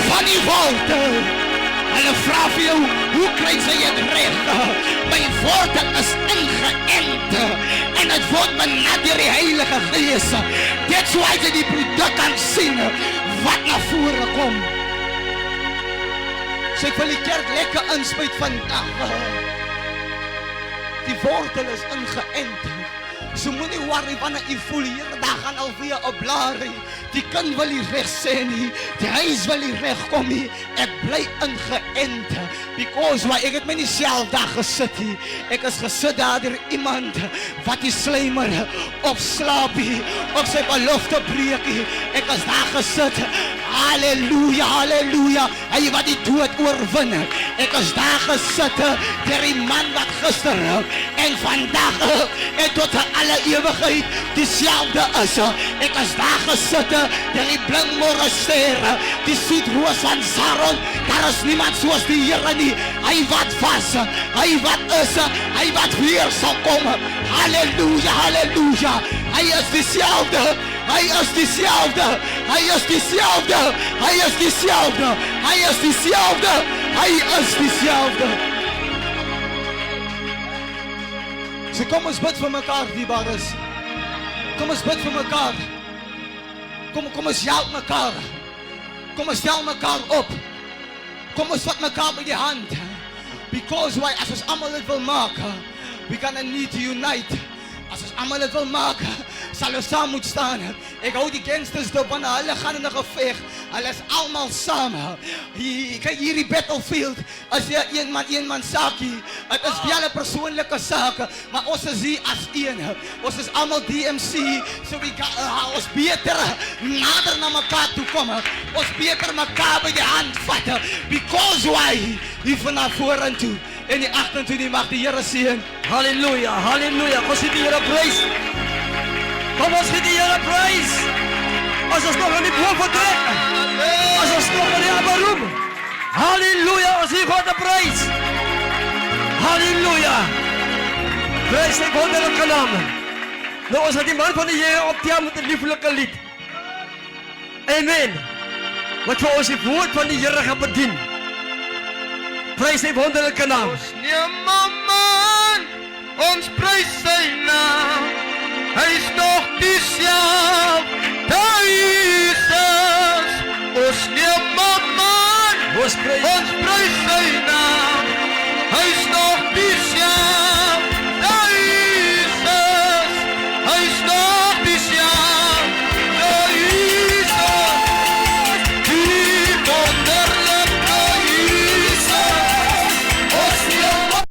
Van die wortel. Hulle vra vir jou, hoe kry sy dit reg? My wortel is ingeënt en het word benut deur die Heilige Gees. Dit sou jy die produk kan sien wat na vore kom. So ek wil die kerk lekker inspuit vandag. Die wortel is ingeënt. So moenie worry wanneer jy voel hier daar gaan alweer 'n blaarie. Die kind wil nie reg sê nie. Die huis wil nie reg kom nie. Ek bly ingeënt. Because why? Ek het my nie self daar gesit nie. Ek is gesit daar deur iemand wat die slymer op slaapie, op sy belofte breekie. Ek is daar gesit. Halleluja, halleluja. Hy wat die dood oorwin. Ek is daar gesit deur die man wat gister en vandag en tot alle ewigheid dieselfde is. Ek is daar gesit deur die blinkmôre ster, die soetroos van Saron. Daar is niemand soos die Here nie. Hy wat was, hy wat is, hy wat weer sal kom. Halleluja, halleluja. Hy is dieselfde. Hy is dieselfde. Hy is dieselfde. Hy is dieselfde. Hy is dieselfde. Hy is dieselfde. So kom ons bid vir mekaar, dierbares. Kom ons bid vir mekaar. Kom ons help mekaar. Kom ons stel mekaar op. Kom ons vat mekaar by die hand. Because why? As ons almal dit wil maak, we gonna need to unite. As ons almal dit wil maak, sal ons saam moet staan. Ek hou die gangsters dop, want hulle gaan in 'n geveg. Hulle is almal saam. Kyk hierdie battlefield, as jy een man saakie. Dit is wel 'n persoonlike saak, maar ons is hier as een. Ons is almal DMC, so we ons beter nader na mekaar toe kom. Ons beter mekaar by die hand vat. Because why? Hier vanaf vorentoe en die agtertoe, die mag die Here seën. Halleluja, halleluja. Kom ons gee die Here prys. Kom ons gee die Here prys. As ons nog in die boom vertrek. As ons nog in die upper room. Halleluja, ons gee God 'n prys. Halleluja. Prys sy wonderlike naam. Nou ons het die man van die Here optel met 'n lieflike lied. Amen. Wat vir ons die woord van die Here gaan bedien. Prys sy wonderlike naam. Ons neem 'n man, ons prys sy naam. Hy's nog dieselfde Jesus. Ons neem 'n man, Ons prys ons prys sy naam. Hy's nog dieselfde Jesus. Hy's nog dieselfde Jesus. Die wonderlike Jesus. Ons neem 'n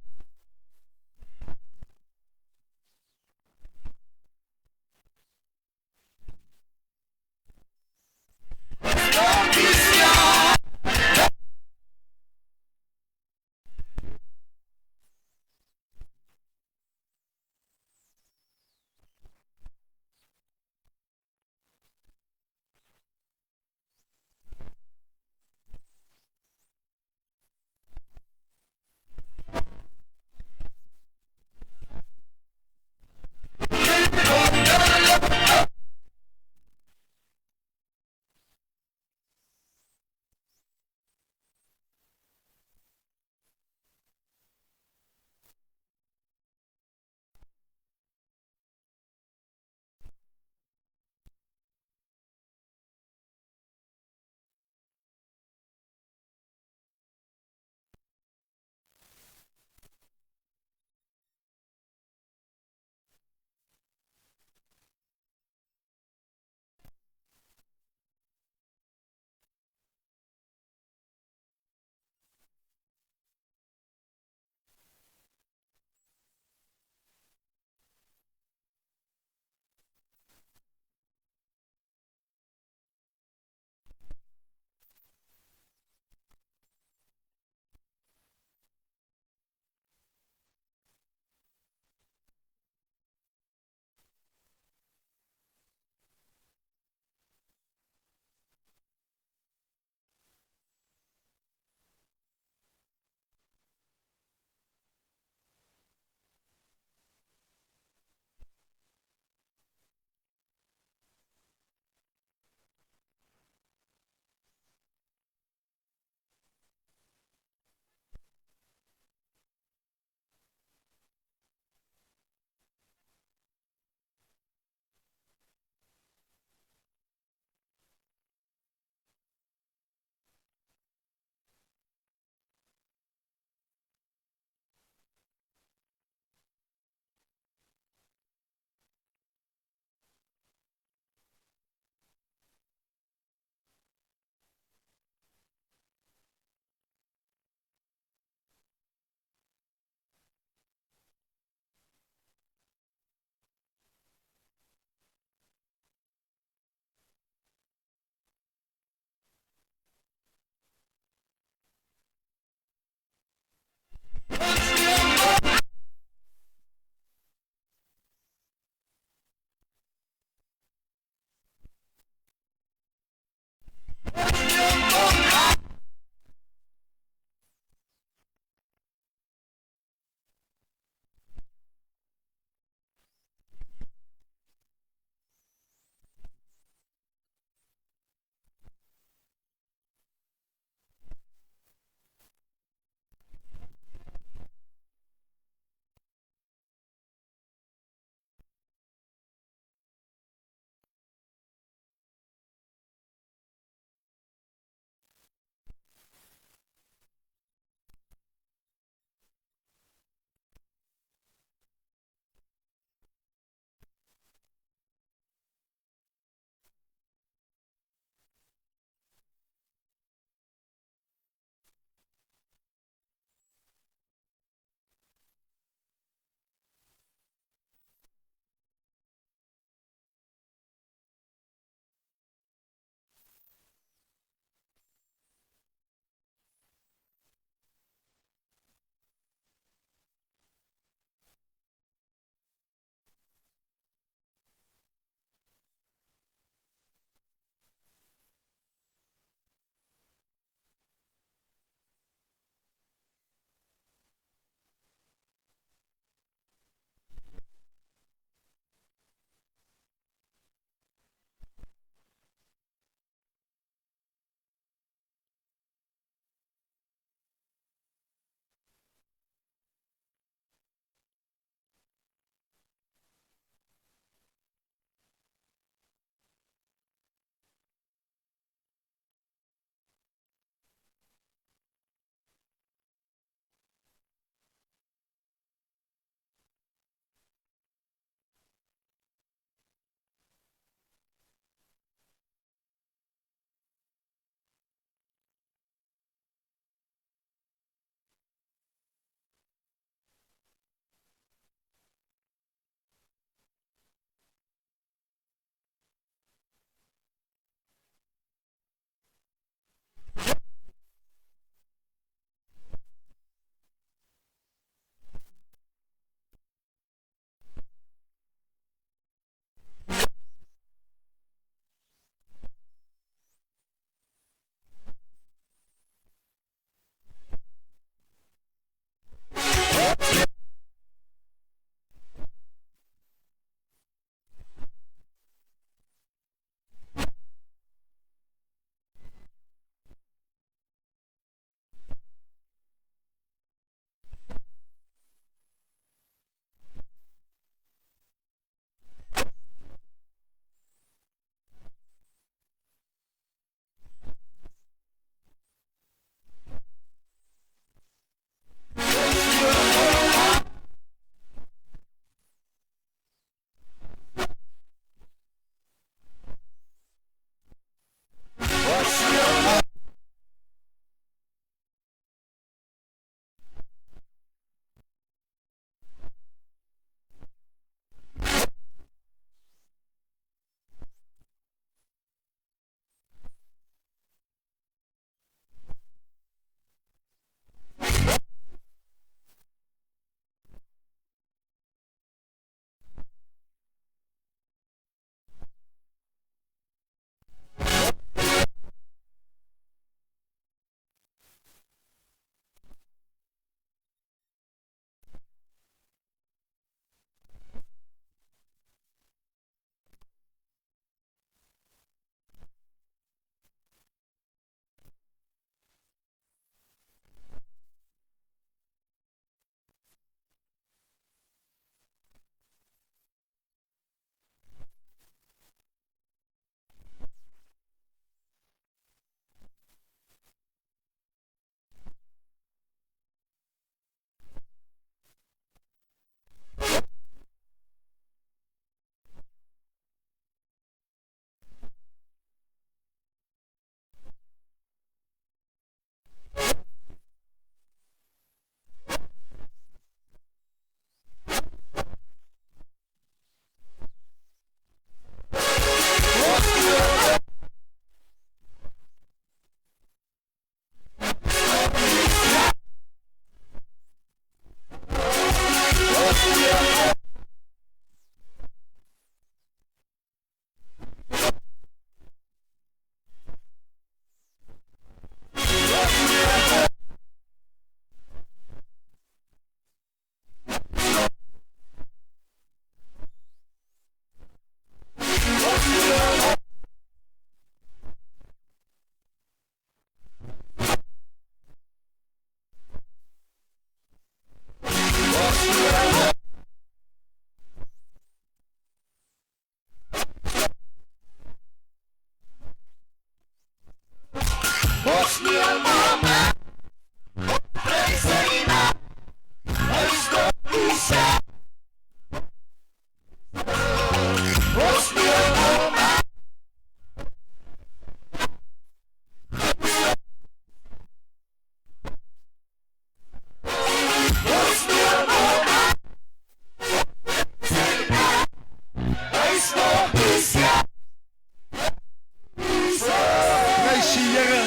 Prys die Here.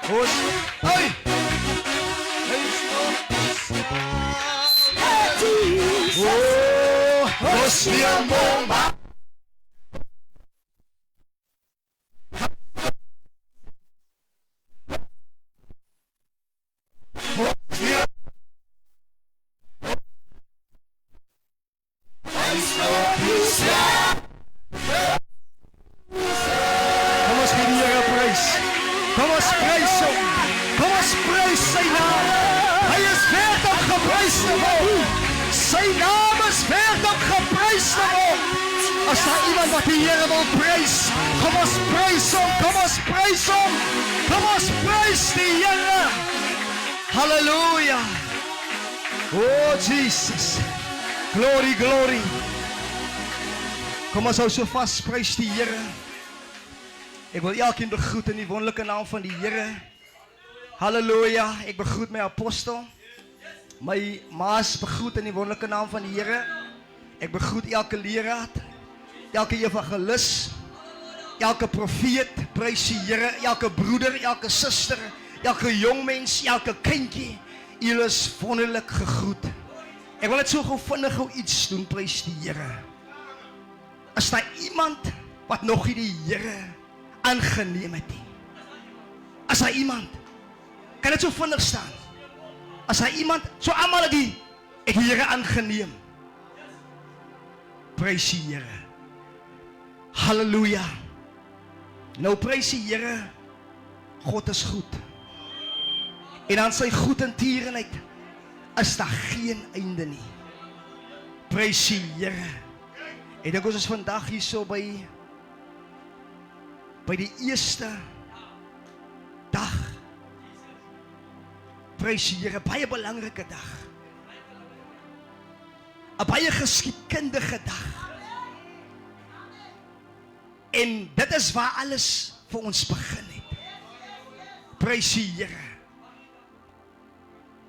Ons, hey! Oh, ons nie mama. Kom ons gee die Here prys. Kom ons prys hom. Kom ons prys sy naam. Hy is werd om geprys te word. Sy naam is werd om geprys te word. As daar iemand wat die Here wil prys, kom ons prys hom. Kom ons prys hom. Kom ons prys die Here. Halleluja. Oh Jesus. Glory, glory. Kom ons hou so vas, prys die Here. Ek wil elkeen begroet in die wonderlike naam van die Here. Halleluja, ek begroet my apostel. My maas begroet in die wonderlike naam van die Here. Ek begroet elke leraar, elke evangelis, elke profeet, prys die Here, elke broeder, elke suster, elke jong mens, elke kindjie. Julle is wonderlik gegroet. Ek wil net so gou vinnig gou iets doen, prys die Here. As daar iemand wat nog nie die Here aangeneem het nie. As daar iemand, kan dit so vinnig staan. As daar iemand, so almal het die Here aangeneem. Prys die Here. Halleluja. Nou prys die Here, God is goed. En aan sy goed en tierenheid is daar geen einde nie. Prys die Here. Ek dink ons is vandag hier so by die eerste dag. Prys die Here, baie belangrike dag. 'n Baie geskiedkundige dag. En dit is waar alles vir ons begin het. Prys die Here.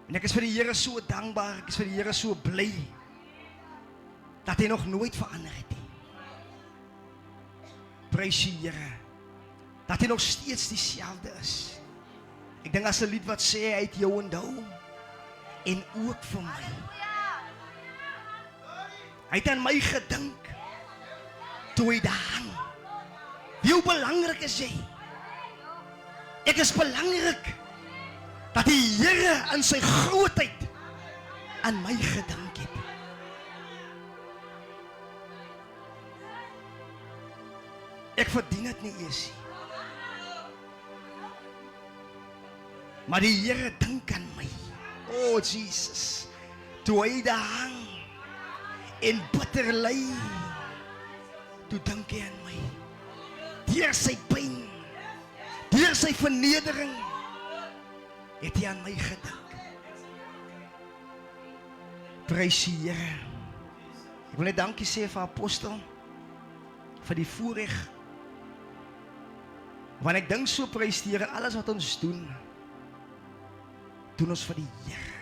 En ek is vir die Here so dankbaar, ek is vir die Here so bly dat hy nog nooit verander het nie. Prys die Here. Dat hy nog steeds dieselfde is. Ek dink as 'n lied wat sê hy het jou onthou en ook vir my. Hy het aan my gedink toe hy daar hang. Hoe belangrik is jy? Ek is belangrik dat die Here in sy grootheid aan my gedink het. Ek verdien dit nie eers nie. Maar die Here dink aan my. Oh Jesus. Toe hy daar hang en bitter ly, toe dink hy aan my. Deur sy pyn, deur sy vernedering, het hy aan my gedink. Prys die Here. Ek wil net dankie sê vir apostel, vir die voorreg. Want ek dink so, prys die Here, alles wat ons doen ons vir die Here.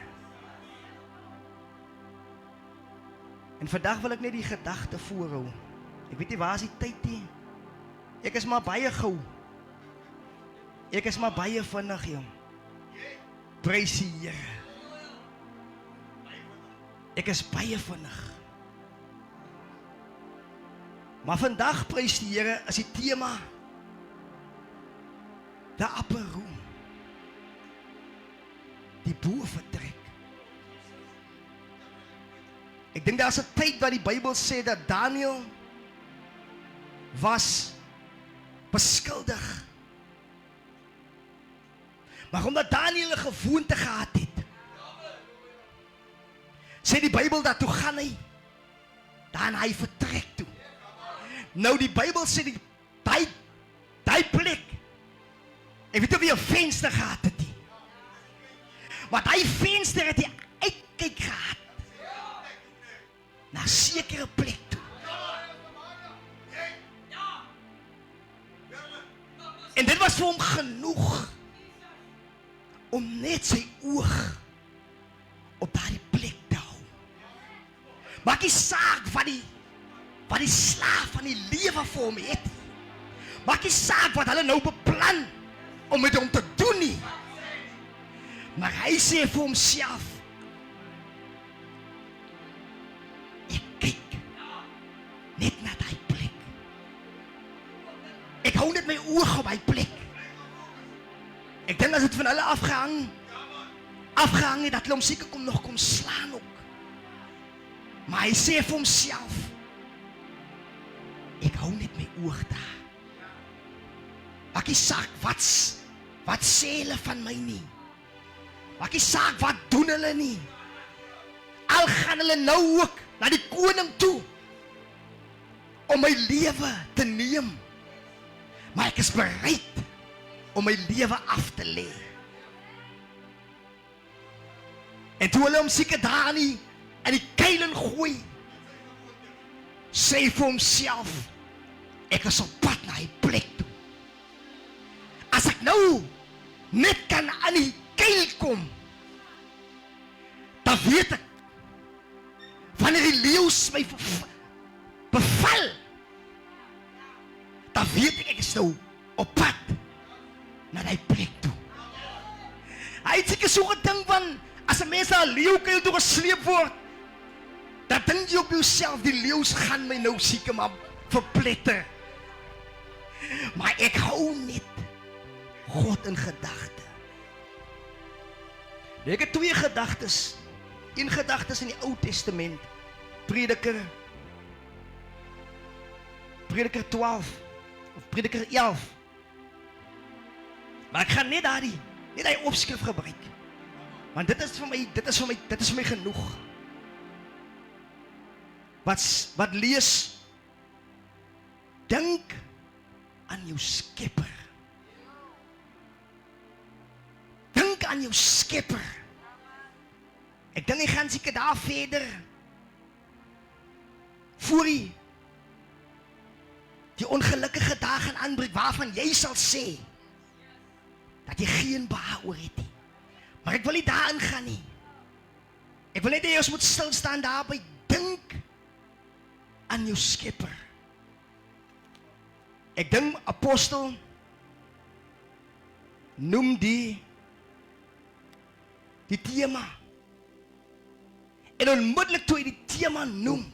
En vandag wil ek net die gedagte voorhou. Ek weet nie waar is die tyd nie. Ek is maar baie gou. Ek is maar baie vinnig, jong. Prys die Here. Ek is baie vinnig. Maar vandag, prys die Here, is die tema the upper room. Die boventrek. Ek dink daar's 'n tyd wat die Bybel sê dat Daniël was beskuldig. Maar omdat Daniël 'n gewoonte gehad het, sê die Bybel dat toe gaan hy, dan hy vertrek toe. Nou die Bybel sê die plek, ek weet of jy 'n venster gehad het nie, maar die venster het hy uitkyk gehad na 'n sekere plek toe. En dit was vir hom genoeg om net sy oog op daardie plek te hou. Maak nie saak wat die slaaf van die lewe vir hom het. Maak nie saak wat hulle nou beplan om met hom te doen nie. Maar hy sê vir homself, ek kyk net na die plek. Ek hou net my oog op die plek. Ek dink as dit van hulle afgehang het, dat hulle hom seker nog kom slaan ook. Maar hy sê vir homself, ek hou net my oog daar. Maak nie saak wat sê hulle van my nie. Maak nie saak wat doen hulle nie. Al gaan hulle nou ook na die koning toe om my lewe te neem. Maar ek is bereid om my lewe af te lê. En toe hulle hom seker daar in die kuilen gooi, sê vir homself, ek is op pad na die plek toe. As ek nou net kan aan die kuil kom, dan weet ek, wanneer die leeu's my beval, dan weet ek is nou op pad na die plek toe. Hy het seker so gedink van, as 'n mens na 'n leeukuil toe gesleep word, dan dink jy op jouself, die leeu's gaan my nou seker maar verpletter. Maar ek hou net God in gedagte. Ek het 2 gedagtes. Een gedagte in die Ou Testament. Prediker 12 of Prediker 11. Maar ek gaan net daai opskrif gebruik. Want dit is vir my genoeg. Wat lees? Dink aan jou Skepper. Dink aan jou Skepper. Ek dink hy gaan seker daar verder. Voor die ongelukkige dae gaan aanbreek waarvan jy sal sê dat jy geen behaag oor het nie. Maar ek wil nie daarin gaan nie. Ek wil net hê ons moet stil staan daarby. Dink aan jou Skepper. Ek dink apostel noem die tema. En onmiddellik toe hy die tema noem,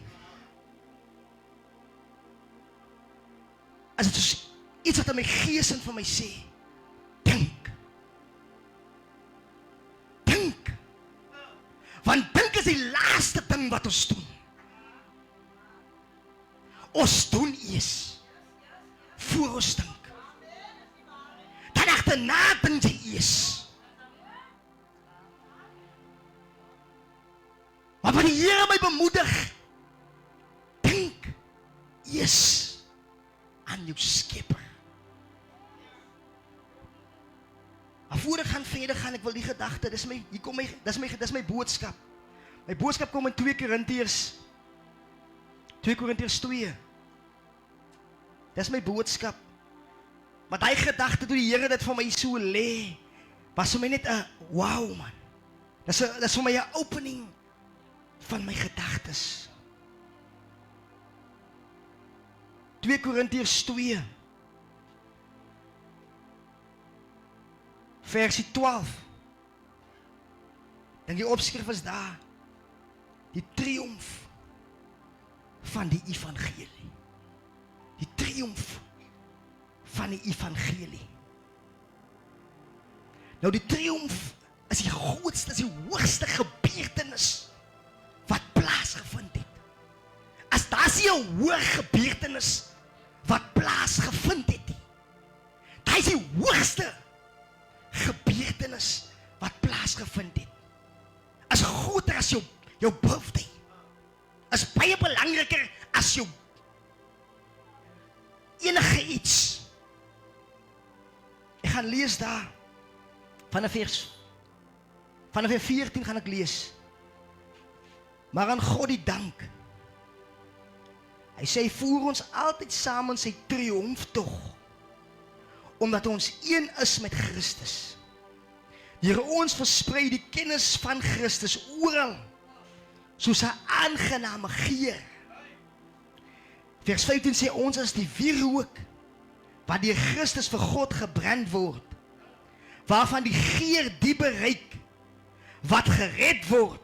as dit soos iets wat in my gees en vir my sê, dink. Dink. Want dink is die laaste ding wat ons doen. Ons doen eers voor ons dink. Dan agterna dink jy eers. Maar wat die Here my bemoedig, dink eers aan jou Skepper. Maar voor ek gaan verder gaan, ek wil die gedagte, dis my boodskap. My boodskap kom in 2 Korintiërs 2. Dis my boodskap. Maar die gedagte toe die Here dit vir my so lê, was vir my net 'n wow man. Dis vir my 'n opening van my gedagtes. 2 Korintiërs 2 versie 12. Dan die opskrif is daar. Die triomf van die evangelie. Die triomf van die evangelie. Nou die triomf is die grootste, is die hoogste gebeurtenis wat plaasgevind het. As daar is nie 'n hoë gebeurtenis wat plaasgevind het nie. Dit is die hoogste gebeurtenis wat plaasgevind het. Is groter as jou birthday. Is baie belangriker as jou enige iets. Ek gaan lees daar vanaf vers 14 gaan ek lees. Maar aan God die dank. Hy sê, hy voer ons altyd saam in sy triomftog, omdat ons een is met Christus. Deur ons versprei die kennis van Christus oral, soos 'n aangename geur. Vers 15 sê, ons is die wierook, wat deur Christus vir God gebrand word, waarvan die geur die bereik, wat gered word,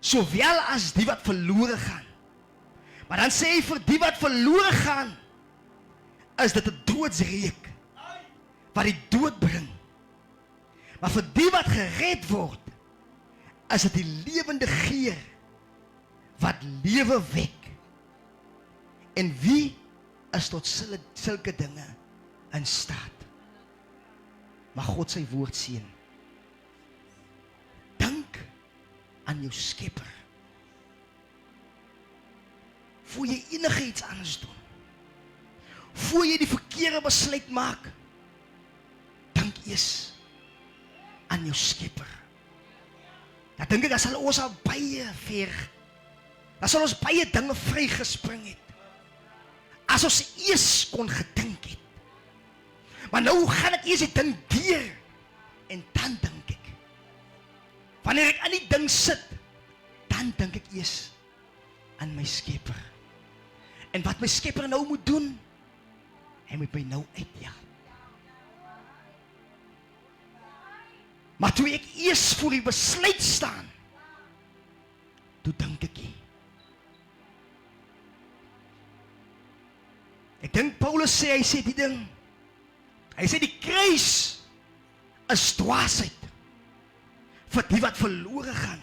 sowel as die wat verlore gaan. Maar dan sê hy vir die wat verlore gaan, is dit 'n doodsreuk, wat die dood bring. Maar vir die wat gered word, is dit die lewende geur, wat lewe wek. En wie is tot sulke dinge in staat? Maar God sy woord seën. Dink aan jou Skepper. Voor jy enige iets anders doen, voor jy die verkeerde besluit maak, dink eers aan jou Skepper. Dan dink ek, dan sal ons al baie ver, dan sal ons baie dinge vrygespring het, as ons eers kon gedink het. Maar nou gaan ek eers die ding deur, en dan dink ek. Wanneer ek aan die ding sit, dan dink ek eers aan my Skepper. En wat my Skepper nou moet doen, hy moet my nou uitjaag. Maar toe ek eers voor die besluit staan, toe dink ek nie. Ek dink Paulus sê, hy sê die ding, hy sê die kruis is dwaasheid vir die wat verlore gaan.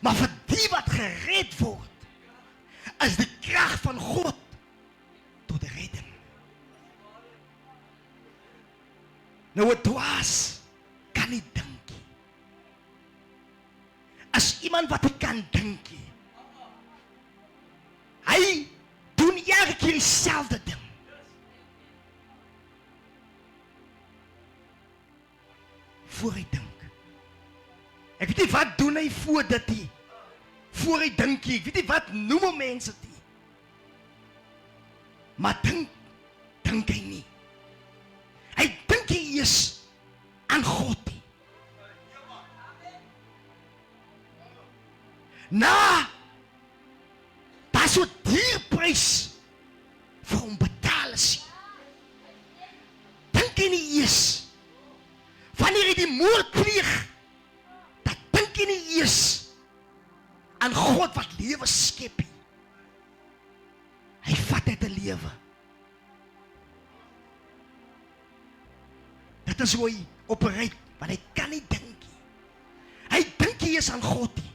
Maar vir die wat gered word, is die krag van God tot redding. Nou 'n dwaas kan nie dink nie. As iemand wat nie kan dink nie, hy doen elke keer dieselfde ding. Voor hy dink. Ek weet nie wat doen hy voor dit nie. Voor hy dink nie. Ek weet nie wat noem mense dit nie. Maar dink hy nie. Hy dink nie eers aan God nie. Daar so dierprys vir hom betaal is. Dink hy nie eers. Wanneer hy die moord pleeg, dan dink hy nie eers aan God wat lewe skep. Hy vat net 'n lewe. Dit is hoe hy opereer, want hy kan nie dink nie. Hy dink nie eens aan God nie.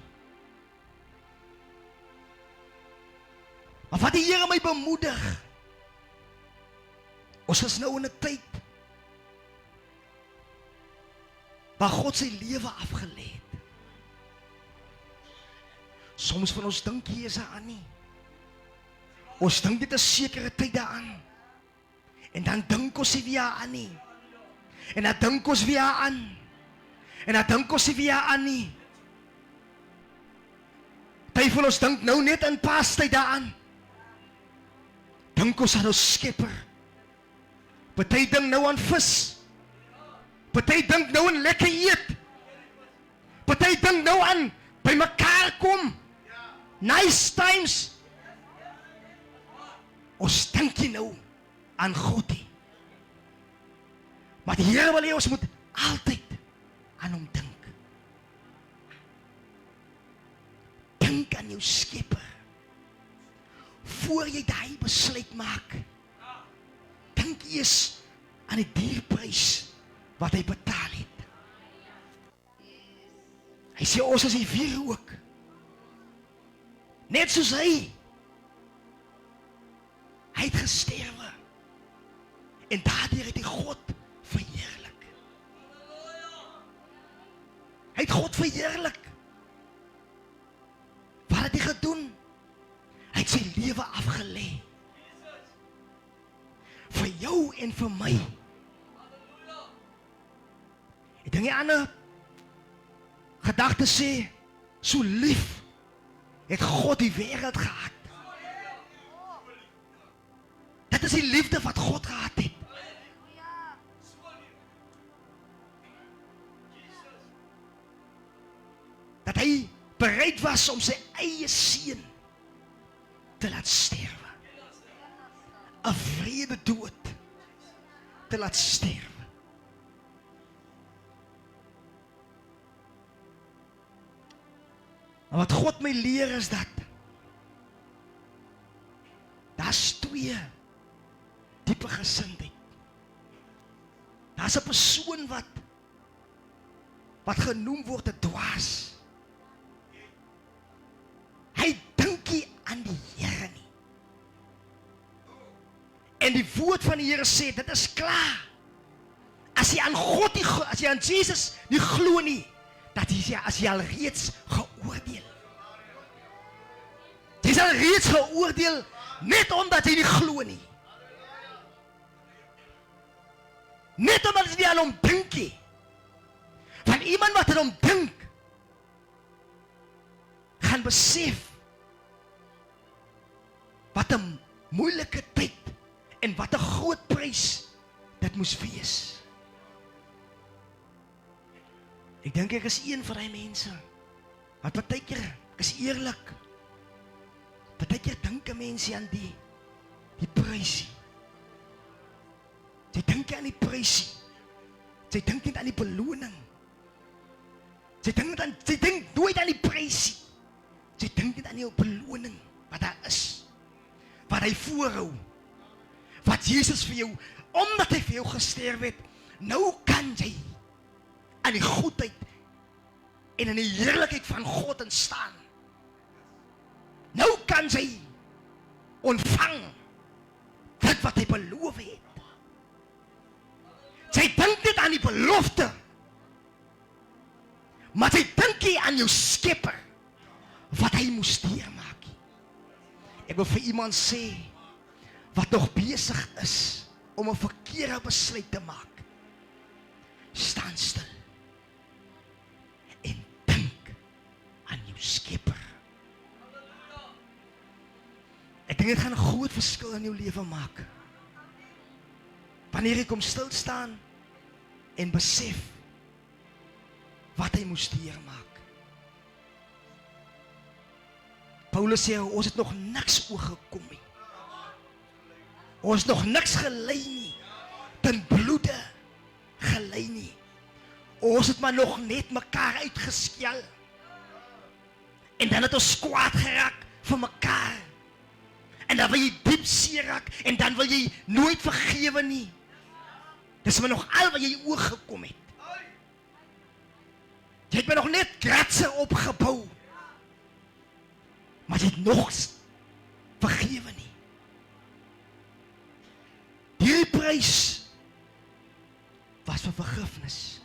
Maar wat die Here my bemoedig, ons is nou in 'n tyd waar God sy lewe afgelê het. Soms van ons dink hier is aan nie. Ons dink dit 'n sekere tyd daaraan. En dan dink ons nie weer aan nie. En dan dink ons weer aan. En dan dink ons nie weer aan nie. Party van ons dink nou net in Paastyd daaraan. Dink ons aan ons Skepper. Party dink nou aan vis. Party dink nou aan lekker eet. Party dink nou aan by mekaar kom. Nice times. Ons dink nie nou aan God nie. Maar die Here wil hê ons moet altyd aan hom dink. Dink aan jou Skepper. Voor jy daai besluit maak, dink eers aan die dierprys wat hy betaal het. Hy sê ons is die wierook. Net soos hy. Hy het gesterwe. En daardeur het hy God verheerlik. Hy het God verheerlik. Wat het hy gedoen? Hy het sy lewe afgelê. Vir jou en vir my. Ek dink die ander gedagte sê, so lief het God die wêreld gehad. Dit is die liefde wat God gehad het. Dat hy bereid was om sy eie seun te laat sterwe. 'n vrede dood te laat sterwe. Maar wat God my leer is dat daar's twee diepe gesindheid. Daar's 'n persoon wat genoem word 'n dwaas. Hy dink nie aan die Here nie. En die woord van die Here sê, dit is klaar. As jy aan God nie, as jy aan Jesus nie glo nie, dat jy as jy al reeds geoordeel. Jy is al reeds geoordeel net omdat jy nie glo nie. Net omdat jy nie aan hom dink nie. Want iemand wat aan hom dink, gaan besef wat 'n moeilike tyd en wat 'n groot prys dit moes wees. Ek dink ek is een van die mense wat partykeer, ek is eerlik, partykeer dink 'n mensie aan die prysie. Sy dink aan die prysie. Sy dink nie aan die beloning. Sy dink nooit aan die prysie. Sy dink nie aan die beloning wat daar is. Wat hy voorhou. Wat Jesus vir jou, omdat hy vir jou gesterf het, nou kan jy aan die goedheid en in die heerlikheid van God instaan. Nou kan sy ontvang dit wat hy beloof het. Sy dink niet aan die belofte, maar sy dink nie aan jou Skepper wat hy moes deurmaak. Ek wil vir iemand sê wat nog besig is om 'n verkeerde besluit te maak. Staan stil en dink aan jou Skepper. Ek dink dit gaan 'n groot verskil in jou lewe maak. Wanneer jy kom stil staan en besef wat hy moes deurmaak. Paulus sê, ons het nog niks oorgekom nie. Ons nog niks gelei nie, ten bloede gelei nie. Ons het maar nog net mekaar uitgeskel. En dan het ons kwaad geraak vir mekaar. En dan wil jy diep seer raak, en dan wil jy nooit vergewe nie. Dis maar nog al wat jy oorgekom het. Jy het my nog net kratse opgebou. Maar jy het nog vergewe nie. Die prys was vir vergifnis.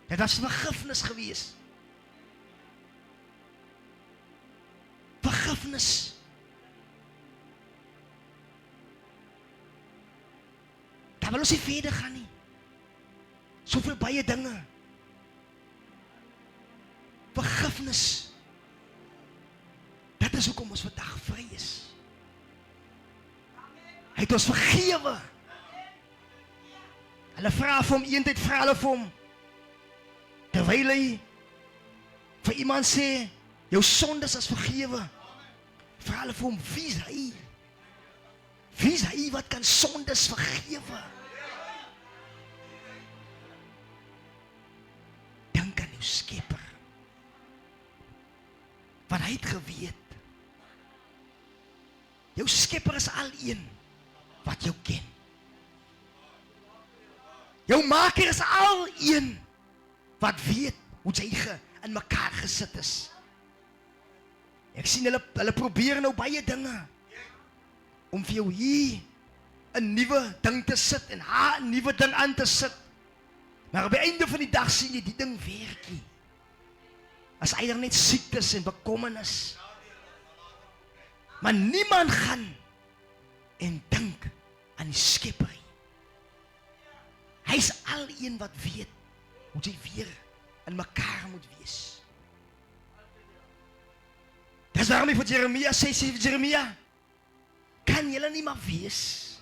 Dit was vergifnis gewees. Vergifnis. Daar wil ons nie verder gaan nie. Soveel baie dinge. Vergifnis. Dit is hoekom ons vandag vry is. Hy het ons vergewe. Hulle vra vir hom, eentyd vra hulle vir hom, terwyl hy vir iemand sê, jou sondes is vergewe, vra hulle vir hom, wie is hy? Wie is hy wat kan sondes vergewe? Dink aan jou Skepper. Want hy het geweet. Jou skepper is al een wat jou ken. Jou maker is al een wat weet hoe jy in mekaar gesit is. Ek sien hulle probeer nou baie dinge om vir jou hier 'n nuwe ding te sit en haar 'n nuwe ding aan te sit. Maar op die einde van die dag sien jy die ding werk nie. As eider net siektes en bekommernis. Maar niemand gaan en dink aan die skepper. Hy is al een wat weet hoe jy weer in mekaar moet wees. Dis waarom hy vir Jeremia sê vir Jeremia, kan julle nie maar wees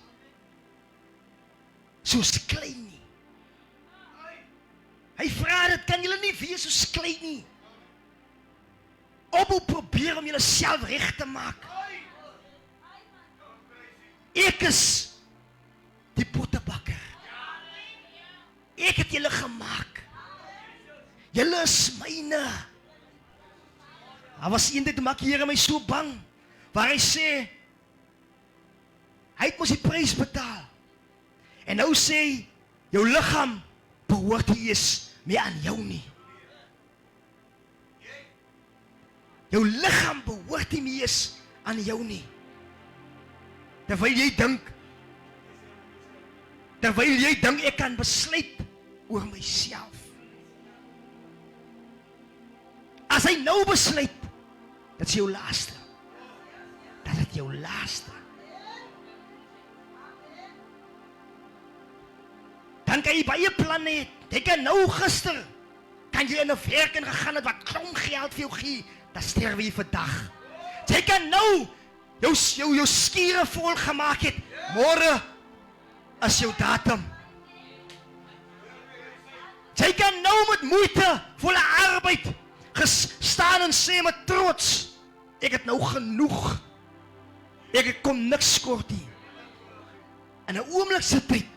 soos klein nie. Hy vra dit, kan julle nie wees soos klein nie. Op probeer om julle self reg te maak. Ek is die pottebakker. Ek het julle gemaak. Julle is myne. Daar was eendag toe maak die Here my so bang, waar hy sê, hy het mos die prys betaal. En nou sê, jou liggaam behoort nie eens meer aan jou nie. Jou liggaam behoort nie meer eens aan jou nie. Terwyl jy dink ek kan besluit oor myself. As hy nou besluit, dit is jou laaste. Dat is jou laaste. Dan kan jy baie planne hê. Jy kan nou gister, kan jy in 'n werk ingegaan het wat klomp geld vir jou gee, dan sterwe jy vandag. Jy kan nou jou skiere vol gemaak het. Môre is jou datum. Jy kan nou met moeite, volle arbeid, gestaan en sê met trots, ek het nou genoeg. Ek kom niks kort nie. In 'n oomblik se tyd,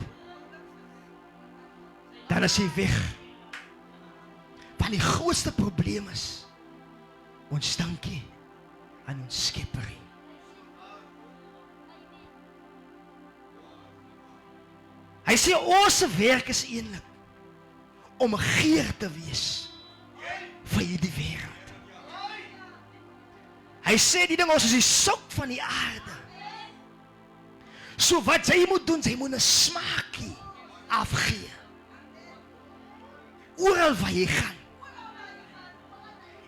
dan is hy weg. Want die grootste probleem is, ons dankie aan ons skepper. Hy sê ons werk is eintlik om 'n geur te wees vir hierdie wêreld. Hy sê die ding ons is die sout van die aarde. So wat jy moet doen, jy moet 'n smaakie afgee. Oral waar jy gaan.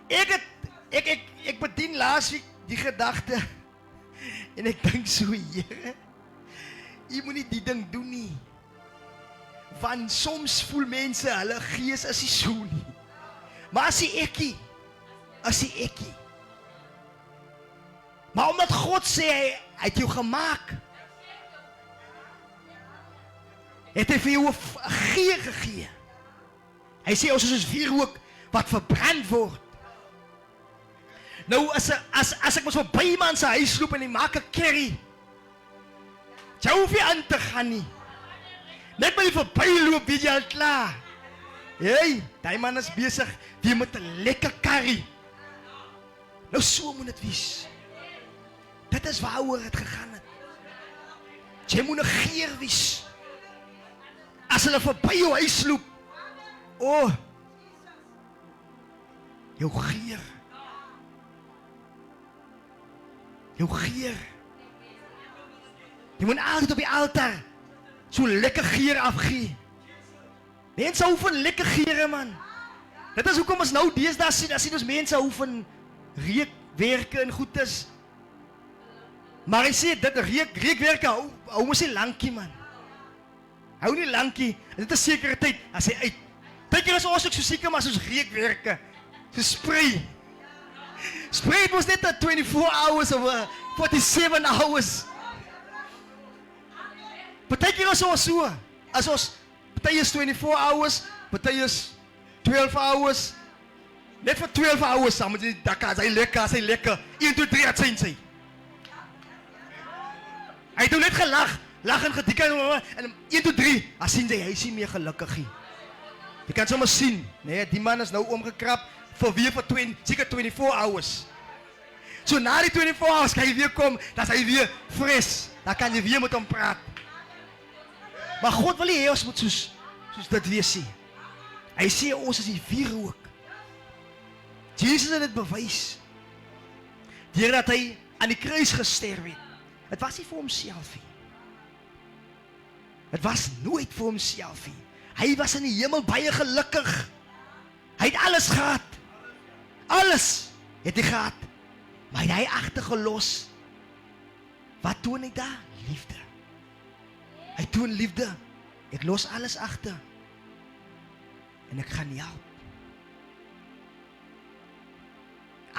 Ek bedien laasweek die gedagte en ek dink so, Here, jy moet nie die ding doen nie. Want soms voel mense, hulle gees is nie so nie. Maar as die ekkie. Maar omdat God sê, hy het jou gemaak, het hy vir jou 'n geur gegee. Hy sê ons is soos wierook wat verbrand word. Nou as ek mos verby iemand se huis loop en hy maak 'n curry, jy hoef nie aan te gaan nie. Net by die verbyloop, weet jy al klaar. Hey, die man is besig weer met 'n lekker curry. Nou so moet dit wees. Dit is waaroor het gegaan het. Jy moet 'n geur wees. As hulle verby jou huis loop, oh, jou geur. Jou geur. Jy moet altyd op die altaar so lekker geur afgee. Mense hou van lekker geure, man. Dit is hoekom ons nou deesdae sien ons mense hou van reukwerke en goedes. Maar hy sê dit reukwerke hou mos nie lankie, man. Hou nie lankie. Dit is sekere tyd as hy uit. Dink jy is ons ook so seker maar soos reukwerke. So spray. Spray was net 'n 24 hours of 47 hours. Partykeer is ons so. As ons party is 24 hours, party is 12 hours. Net vir 12 hours saam met die dakka, hy lekker. 1 2 3 het sy. Hy het net lag en gedik en 1 2 3, as sien hy is nie meer gelukkig nie. Jy kan sommer sien, nee, die man is nou omgekrap vir weer vir seker 24 hours. So na die 24 hours kan jy weer kom, dan is hy weer fris. Dan kan jy weer met hom praat. Maar God wil nie hê ons moet soos dit wees nie. Hy sê ons is die vuurrook. Jesus het dit bewys. Deurdat hy aan die kruis gesterf het. Het was nie vir homself nie. Het was nooit vir homself nie. Hy was in die hemel baie gelukkig. Hy het alles gehad. Alles het hy gehad. Maar hy agtergelos. Wat toon hy daar? Liefde. Hy toon liefde. Ek los alles agter. En ek gaan help.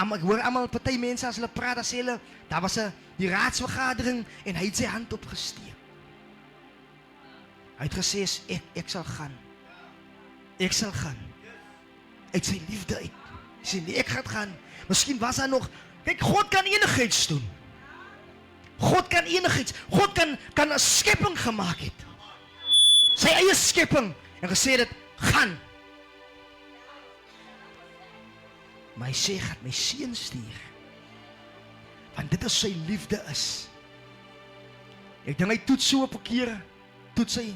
Ek hoor allemaal party mense as hulle praat, as hulle, daar was die raadsvergadering en hy het sy hand opgesteek. Hy het gesê, ek sal gaan. Ek sal gaan. Uit sy liefde uit. Hy sê, nee, ek gaan. Miskien was daar nog, kyk, God kan enigiets doen. God kan enigiets. God kan 'n skepping gemaak het. Sy eie skepping. En gesê dit, gaan. Maar hy sê, gaat my seun stuur. Want dit is sy liefde is. Ek dink hy toets so op 'n keer. Toets hy.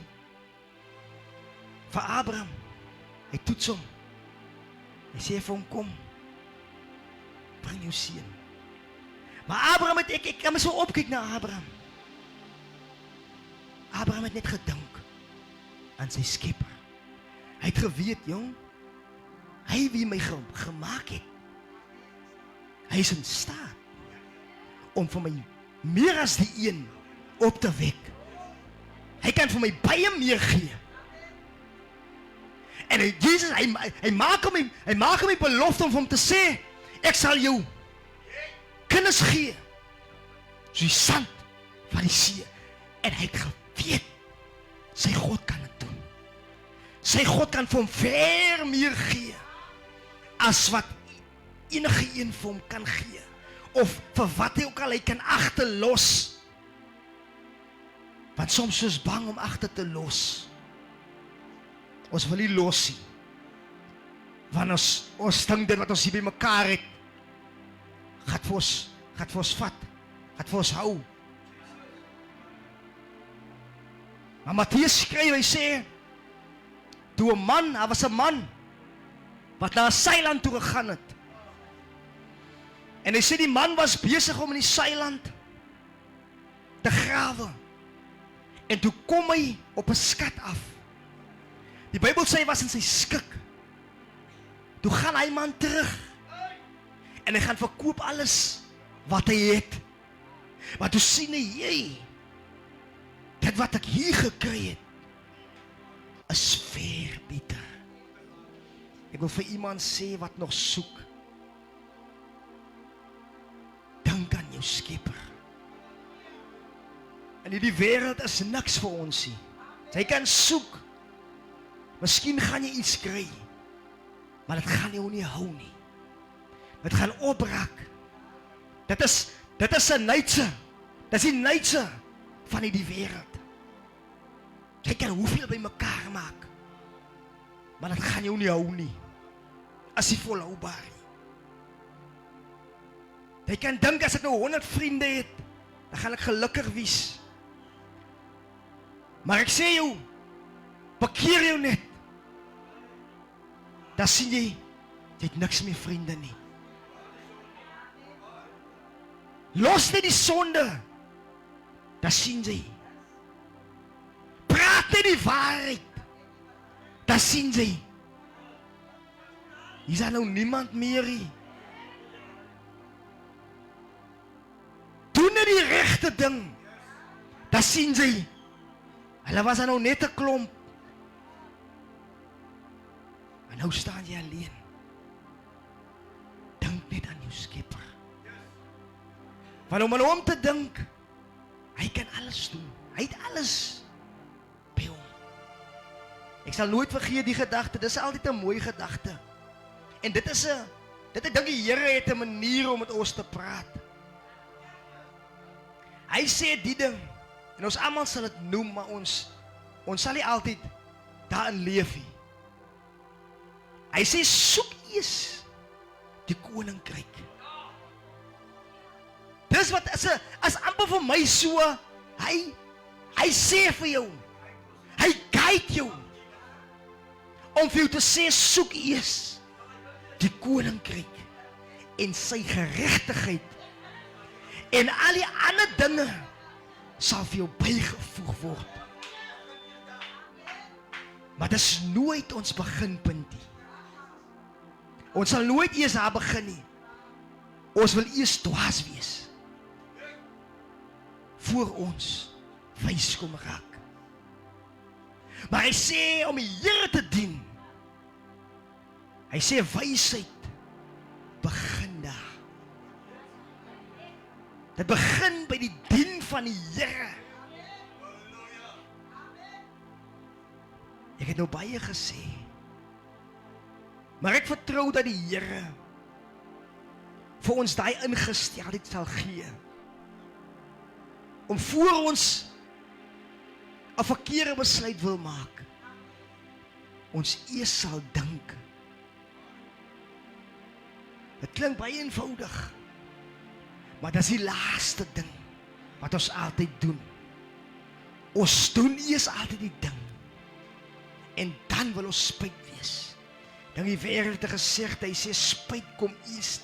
Vir Abraham. Hy toets hom. Hy sê vir hom, kom. Bring jou seun. Maar Abraham het, ek kan my so opkyk na Abraham. Abraham het net gedink aan sy skepper. Hy het geweet, jong, hy wie my gemaak het, hy is in staat om vir my meer as die een op te wek. Hy kan vir my baie meer gee. En Jesus, hy maak hom die belofte om hom te sê, ek sal jou kinders gee, soos die sand van die see. En hy het geweet, sy God kan het doen. Sy God kan vir hom ver meer gee, as wat enige een vir hom kan gee, of vir wat hy ook al hy kan agterlos. Want soms is bang om agter te los. Ons wil nie los nie. Want ons dink dit wat ons hier by mekaar het, gaat vir ons vat, gaat vir ons hou. Maar Mattheus skryf, hy sê, toe 'n man, hy was 'n man, wat na 'n seiland toe gegaan het. En hy sê, die man was besig om in die seiland te grawe. En toe kom hy op 'n skat af. Die Bybel sê hy was in sy skik. Toe gaan hy man terug. En hy gaan verkoop alles wat hy het. Maar toe sien hy, dit wat ek hier gekry het, is ver beter. Ek wil vir iemand sê wat nog soek. Dink aan jou skepper. En hierdie wêreld is niks vir ons nie. Jy kan soek. Miskien gaan jy iets kry. Maar dit gaan jou nie hou nie. Dit gaan opbraak. Dit is 'n neutse. Dit is die neutse van die wêreld. Jy kan hoeveel by mekaar maak. Maar dit gaan jou nie hou nie. As jy volhoubaar nie. Jy kan dink as ek nou 100 vriende het, dan gaan ek gelukkig wees. Maar ek sê jou, bekeer jou net. Dan sien jy het niks meer vriende nie. Los net die sonde. Dan sien jy. Praat net die waarheid. Dan sien jy. Hier is nou niemand meer nie. Doen net die regte ding. Dan sien jy. Hulle was nou net 'n klomp. En nou staan jy alleen. Dink net aan jou skepper. Want om aan hom te dink, hy kan alles doen. Hy het alles by hom. Ek sal nooit vergeet die gedagte, dit is altyd 'n mooi gedagte. En dit ek dink die Here het 'n manier om met ons te praat. Hy sê die ding, en ons almal sal dit noem, maar ons sal nie altyd daarin leef nie. Hy sê, soek eers die koninkryk. is wat as amper vir my so, hy sê vir jou, hy guide jou, om vir jou te sê, soek eers die koninkryk, en sy geregtigheid, en al die ander dinge, sal vir jou bygevoeg word. Maar dit is nooit ons beginpunt nie. Ons sal nooit eers daar begin nie. Ons wil eers dwaas wees. Voor ons wys kom raak. Maar hy sê om die Here te dien. Hy sê wysheid begin daar. Dit begin by die dien van die Here. Ek het nou baie gesê. Maar ek vertrou dat die Here vir ons daai ingesteldheid sal gee. Om voor ons 'n verkeerde besluit wil maak, ons eers sal dink. Dit klink baie eenvoudig, maar dit is die laaste ding wat ons altyd doen. Ons doen eers altyd die ding, en dan wil ons spyt wees. Dan die wêreld gesê, hy sê spyt kom eers,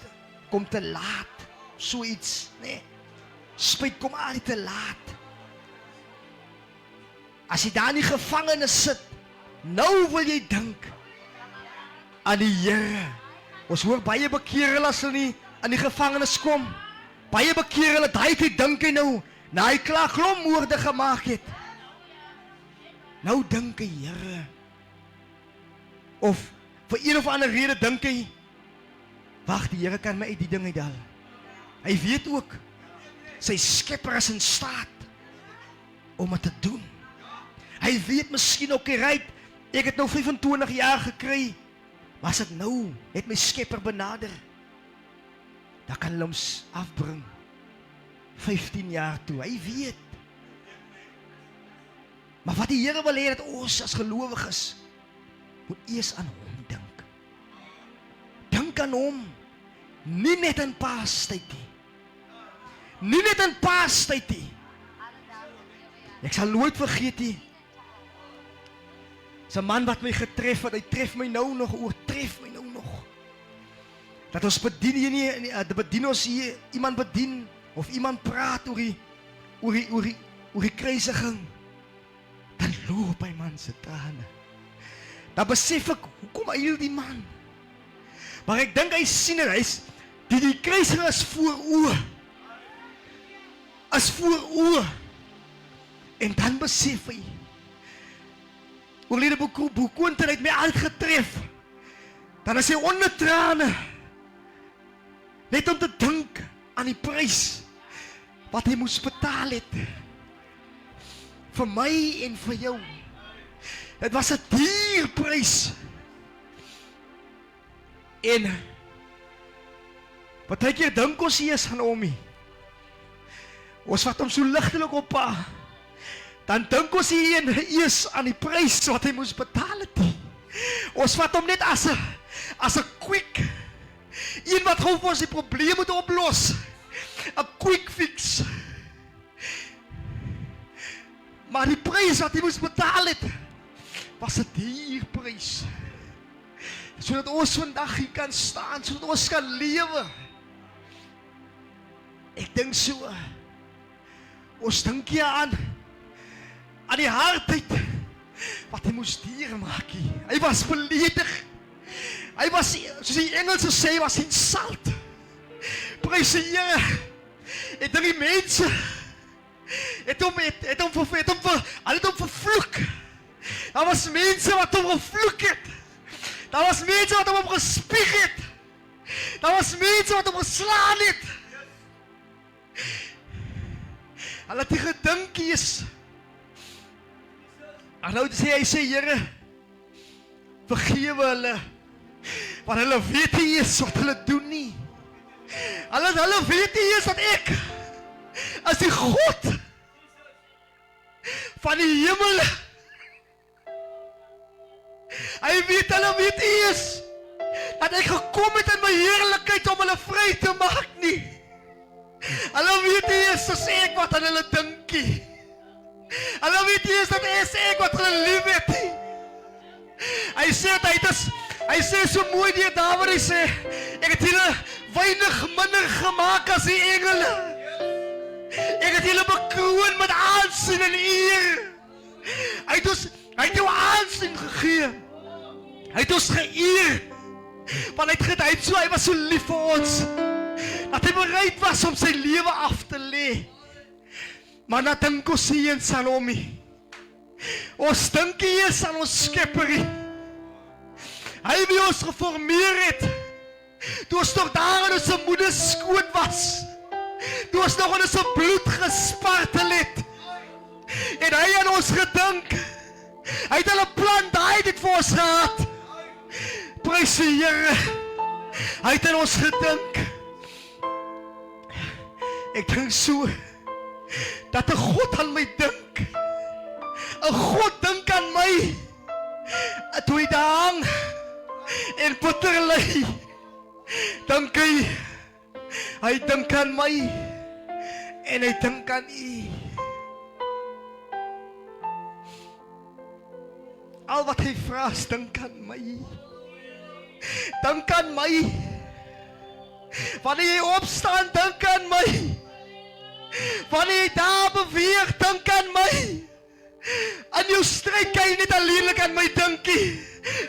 kom te laat, so iets, nee. Spyt kom altyd te laat. As jy daar in die gevangenis sit, nou wil jy dink aan die Here. Ons hoor baie bekeer hulle as hulle nie in die gevangenis kom. Baie bekeer hulle, daai tyd dink hy nou, na hy klaar klommoorde gemaak het. Nou dink hy, Here, of vir een of ander rede dink hy, wag, die Here kan my uit die ding uithaal. Hy weet ook, sy skepper is in staat om het te doen. Hy weet miskien ook, right, ek het nou 25 jaar gekry, maar as ek nou net my skepper benader, dan kan hulle ons afbring 15 jaar toe. Hy weet. Maar wat die Here wil hê dat ons as gelowiges moet eers aan hom dink. Dink aan hom, nie net in Paastyd nie. Nie net in Paastyd nie. Ek sal nooit vergeet nie. Dis 'n man wat my getref het, hy tref my nou nog, oortref my nou nog. Dat ons bedien hier nie, bedien ons hier, iemand bedien, of iemand praat oor die kruisiging, dan loop hy man se trane. Dan besef ek, hoekom huil die man? Maar ek dink hy sien het, die kruisiging is voor oë. Is voor oë. En dan besef hy, oorlede Boekoonten het my uitgetref. Dan is hy onder trane. Net om te dink aan die prys wat hy moes betaal het. Vir my en vir jou. Dit was 'n duur prys. En baie keer dink ons eers aan hom nie. Ons vat hom so ligtelik op pa. Dan dink ons hier eers aan die prys wat hy moes betaal het. Ons vat hom net as 'n quick, een wat gou vir ons die probleem moet oplos. 'n quick fix. Maar die prys wat hy moes betaal het, was 'n duur prys. Sodat ons vandag hier kan staan, sodat ons kan lewe. Ek dink so, ons dink hier aan die hardheid wat hy moes duur maak. Hy was beledig. Hy was, soos die Engelse sê, was insult. Prys die Here. En dan die mense het hom vervloek. Daar was mense wat hom gevloek het. Daar was mense wat hom gespieg het. Daar was mense wat hom geslaan het. Hulle het gedink is. En nou sê hy, Here, vergewe hulle, want hulle weet nie eens wat hulle doen nie. Hulle weet nie eens dat ek, as die God van die hemel, hulle weet nie eens dat ek gekom het in my heerlikheid om hulle vry te maak nie. Hulle weet nie eens as ek wat aan hulle dink nie. Hulle weet nie eens dat ek wat hulle lief het nie. Hy sê so mooi die Dawid, hy sê, ek het julle weinig minder gemaak as die engele. Ek het julle bekroon met aansien en eer. Hy het jou aansien gegee. Hy het ons geëer. Want hy was so lief vir ons, dat hy bereid was om sy lewe af te lê. Maar dan dink ons nie eens aan hom nie. Ons dink nie eens aan ons Skepper nie. Hy wie ons geformeer het, toe ons nog daar in ons moeder skoot was, toe ons nog in ons bloed gespartel het, en hy aan ons gedink. Hy het hulle plan daai dit vir ons gehad. Prys die Here. Hy het aan ons gedink. Ek dink so, dat 'n God aan my dink. 'n God dink aan my. Toe hy daar hang en bitter ly, dink hy dink aan my en hy dink aan u. Al wat hy vra is dink aan my. Dink aan my. Wanneer jy opstaan, dink aan my. Wanneer jy daar beweeg, dink aan my. In jou stryd kan jy net alleenlik aan my dinkie.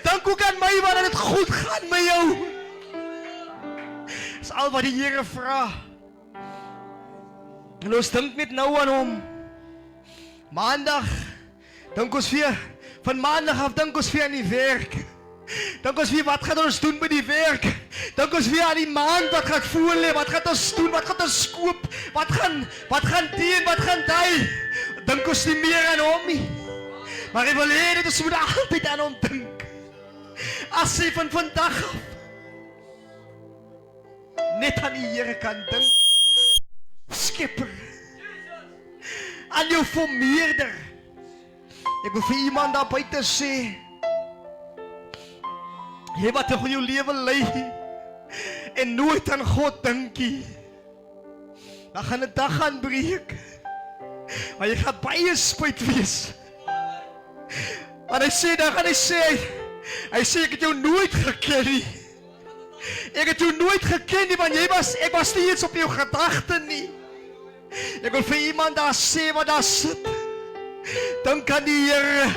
Dink ook aan my wanneer dit goed gaan met jou. Dis al wat die Here vra. En ons dink net nou aan hom. Maandag dink ons weer, van maandag af dink ons weer aan die werk. Dink ons weer, wat gaan ons doen met die werk? Dink ons weer aan die maand wat gaan voor lê, wat gaan ons doen, wat gaan ons koop, wat gaan die, wat gaan die? Dink ons nie meer aan hom nie. Maar hy wil hê dat ons moet altyd aan hom dink. As jy van vandag af net aan die Here kan dink. Skepper. Aan jou formeerder. Ek wil vir iemand daar buite sê, jy wat in jou lewe lei en nooit aan God dinkie, dan gaan 'n dag aanbreek, maar jy gaan baie spyt wees. Want hy sê, dan gaan hy sê, ek het jou nooit geken nie. Ek het jou nooit geken nie, want ek was nie eens op jou gedagte nie. Ek wil vir iemand daar sê wat daar sit, dink aan die Here,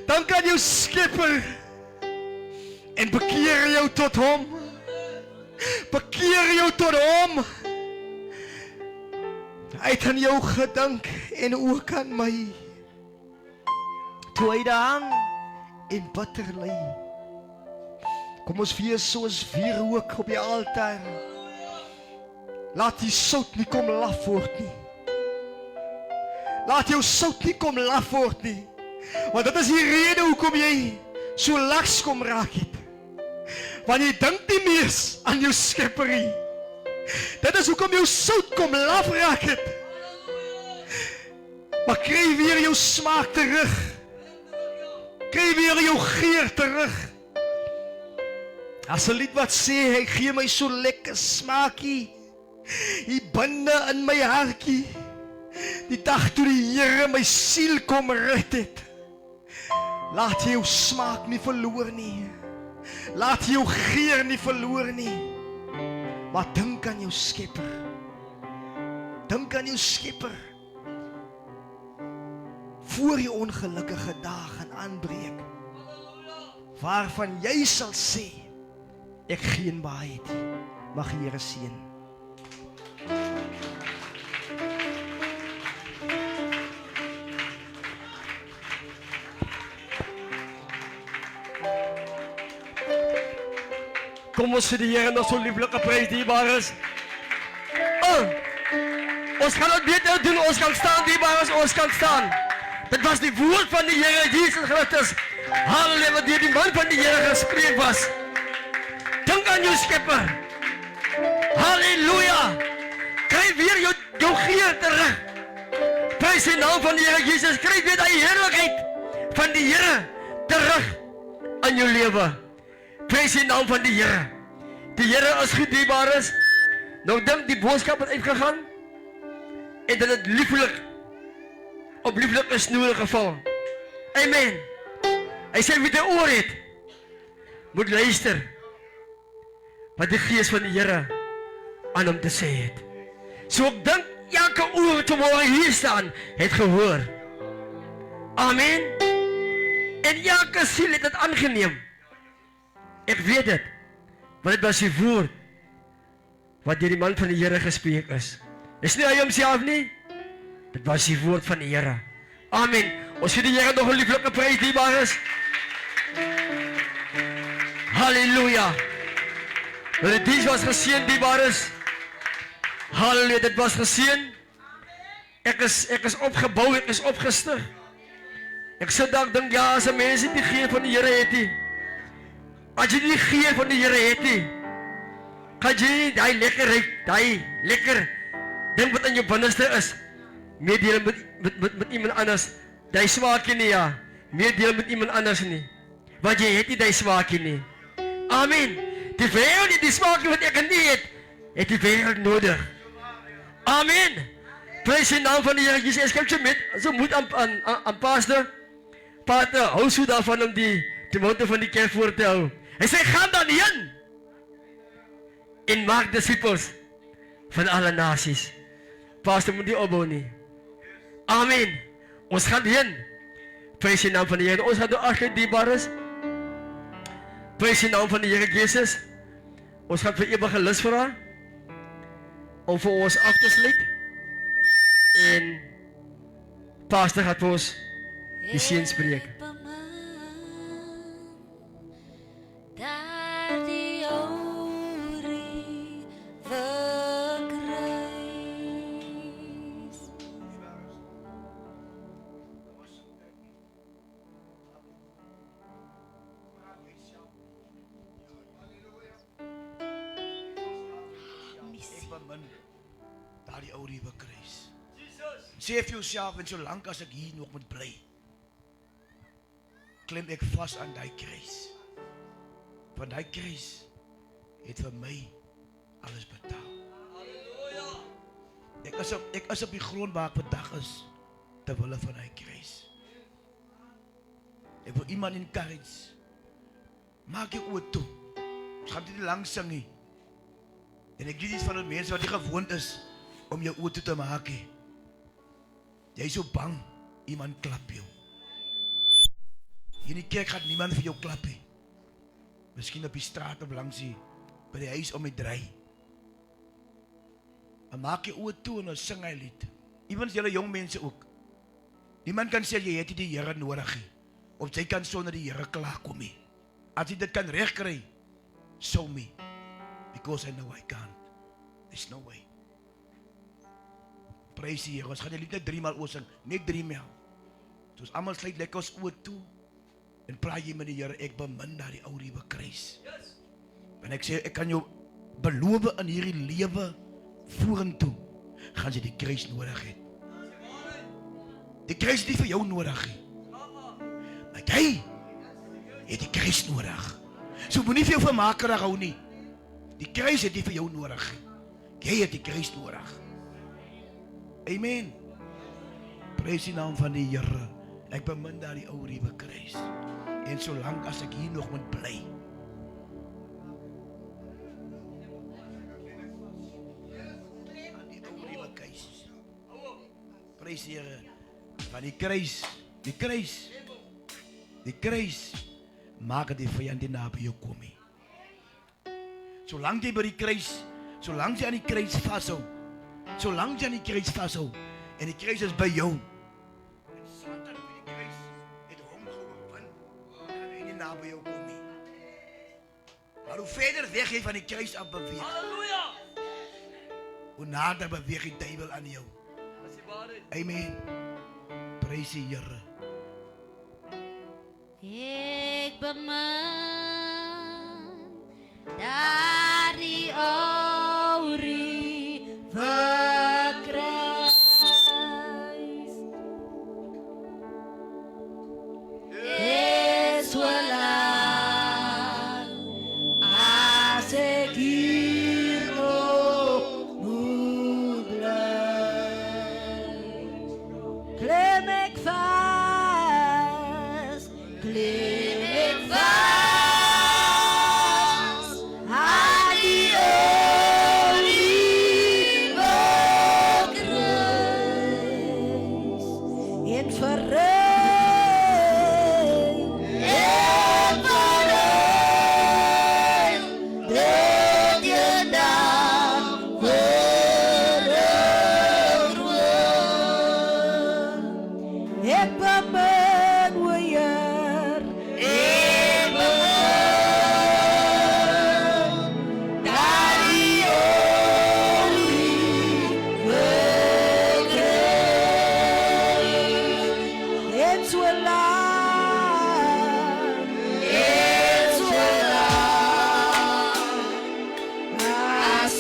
dink aan jou Skepper, en bekeer jou tot hom. Bekeer jou tot hom. Hy het aan jou gedink en ook aan my. Toe hy daar hang en bitter ly. Kom ons wees soos wierook op die altaar. Laat die sout nie kom laf word nie. Laat jou sout nie kom laf word nie. Want dit is die rede hoekom jy so laks kom raak het. Want jy dink nie meer aan jou Skepper nie. Dit is hoekom jou sout kom laf raak het. Maar kry weer jou smaak terug. Kry weer jou geur terug. As 'n lied wat sê, hy gee my so lekker smaakie, die binde in my hartjie, die dag toe die Here my siel kom red het. Laat jy jou smaak nie verloor nie. Laat jou geur nie verloor nie. Maar dink aan jou Skepper. Dink aan jou Skepper. Voor die ongelukkige dae gaan aanbreek, waarvan jy sal sê, ek geen baie het. Mag die Here seën. Kom ons vir die Here nog so lieflike prys dierbares. Ons gaan dit beter doen, ons kan staan dierbares, ons kan staan. Dit was die woord van die Here Jesus Christus. Halleluja, wat deur die man van die Here gespreek was. Dink aan jou Skepper. Halleluja. Kry weer jou geur terug. Prys die naam van die Here Jesus. Kry weer die heerlikheid van die Here terug in jou lewe. Prys die naam van die Here. Die Here is goed, dierbares. Nou dink die boodskap het uitgegaan. en dat het lieflik op lieflike snoere geval. Amen. Hy sê wie die oor het, moet luister wat die Gees van die Here aan hom te sê het. So ek dink elke oor wat vanmorgen hier staan, het gehoor. Amen. En elke siel het dit aangeneem. Ek weet dit, want dit was die woord wat deur die man van die Here gespreek is. Dis nie hy homself nie, dit was die woord van die Here. Amen. Ons gee die Here nog 'n lieflike prys, dierbares. Halleluja. Die diens was geseën, dierbares. Halleluja, dit was geseën. Ek is opgebou, ek is opgestig. Ek sit daar dink, ja, as 'n mens nie die Gees van die Here het nie. As jy nie die Gees van die Here het nie, kan jy daai lekker ding wat in jou binneste is, meedeel met iemand anders. Daai swaakie nie, ja. Meedeel met iemand anders nie. Want jy het nie daai swaakie nie. Amen. Die wêreld het die swaakie wat ek nie het die wêreld nodig. Amen. Prys die naam van die Here Jesus. Ek skryf jy met, so moet aan pastor. Pater, hou so daarvan om die motto van die kerk voor te hou. Hy sê, gaan dan heen en maak disciples van alle nasies. Pastor moet nie opbou nie. Amen. Ons gaan heen. Prys die naam van die Here. Ons gaan door afsluit, dierbares. Prys die naam van die Here Jesus. Ons gaan vir ewige lus vra om vir ons af te sluit. En pastor gaat vir ons die seën spreek. Daardie ou nuwe kruis. Sê vir jouself, en solank as ek hier nog moet bly, klim ek vas aan daai kruis. Want daai kruis het vir my alles betaal. Ek is op die grond waar ek vandag is, ter wille van daai kruis. Ek wil iemand encourage. Maak jou oë toe. Ons gaan dit nie lang sing nie. En ek weet iets van die mense wat nie gewoond is om jou oë toe te maak nie. Jy is so bang, iemand klap jou. Hier in die kerk gaat niemand vir jou klap nie. Miskien op die straat of langs die, by die huis om die draai. Maar maak jy oë toe en dan sing hy lied. Evens julle jong mense ook. Niemand kan sê jy het nie die Here nodig nie. Of jy kan sonder die Here klaarkom nie. As jy dit kan regkry, show me. Because I know I can't. There's no way. Prys die Here. Ons gaan die lied net 3 maal oorsing. Net 3 maal. So ons almal sluit lekker ons oë toe. En praat jy met die Here, ek bemin daardie ou nuwe kruis. En ek sê, ek kan jou beloof in hierdie lewe vorentoe, gaan jy die kruis nodig hê. Die kruis is nie vir jou nodig nie. Maar jy het die kruis nodig. So moenie vir jou vermaak hou nie. Die kruis het nie vir jou nodig nie. Jy het die kruis nodig. Amen. Prys die naam van die Here. Ek bemin daardie ou nuwe kruis. En solank as ek hier nog moet bly. Aan die ou nuwe kruis. Prys die Here. Van die kruis maak dit die vyand nie naby jou kom nie. Solank jy by die kruis, solank jy aan die kruis vashou, solank jy aan die kruis vashou, en die kruis is by jou, en Satan by die kruis het hom geopen, en hy nie naby jou kom nie. Maar hoe verder weg jy van die kruis af beweeg, hoe nader beweeg die duiwel aan jou. Amen. Prys die Here. Ek bemin daardie ou nuwe kruis. Solank as ek hier nog moet bly.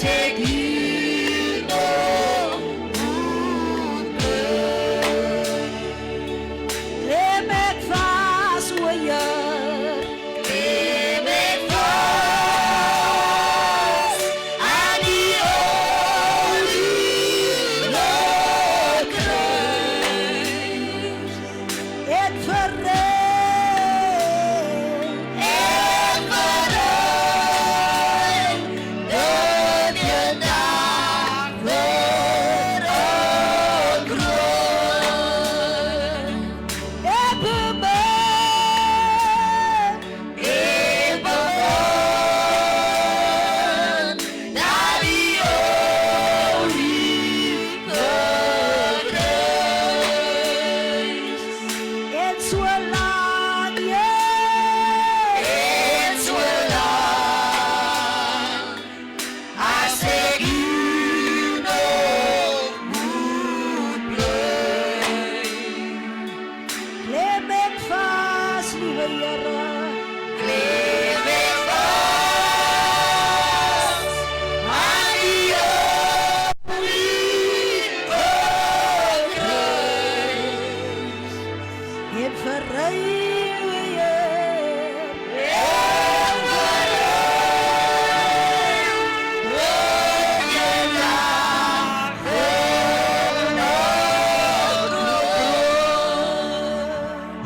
seguido Klemek vas oor Klemek vas aan die olievlooikruis. Ek verrein Dat je dag weer ontgroeit. Ek bemin Ik begon naar die olievlooikruis. En so lang jy En zolang als ik u nog moet blijven, Klemek vas, liewe Here kleef ik vast aan die olievlooikruis. En verrein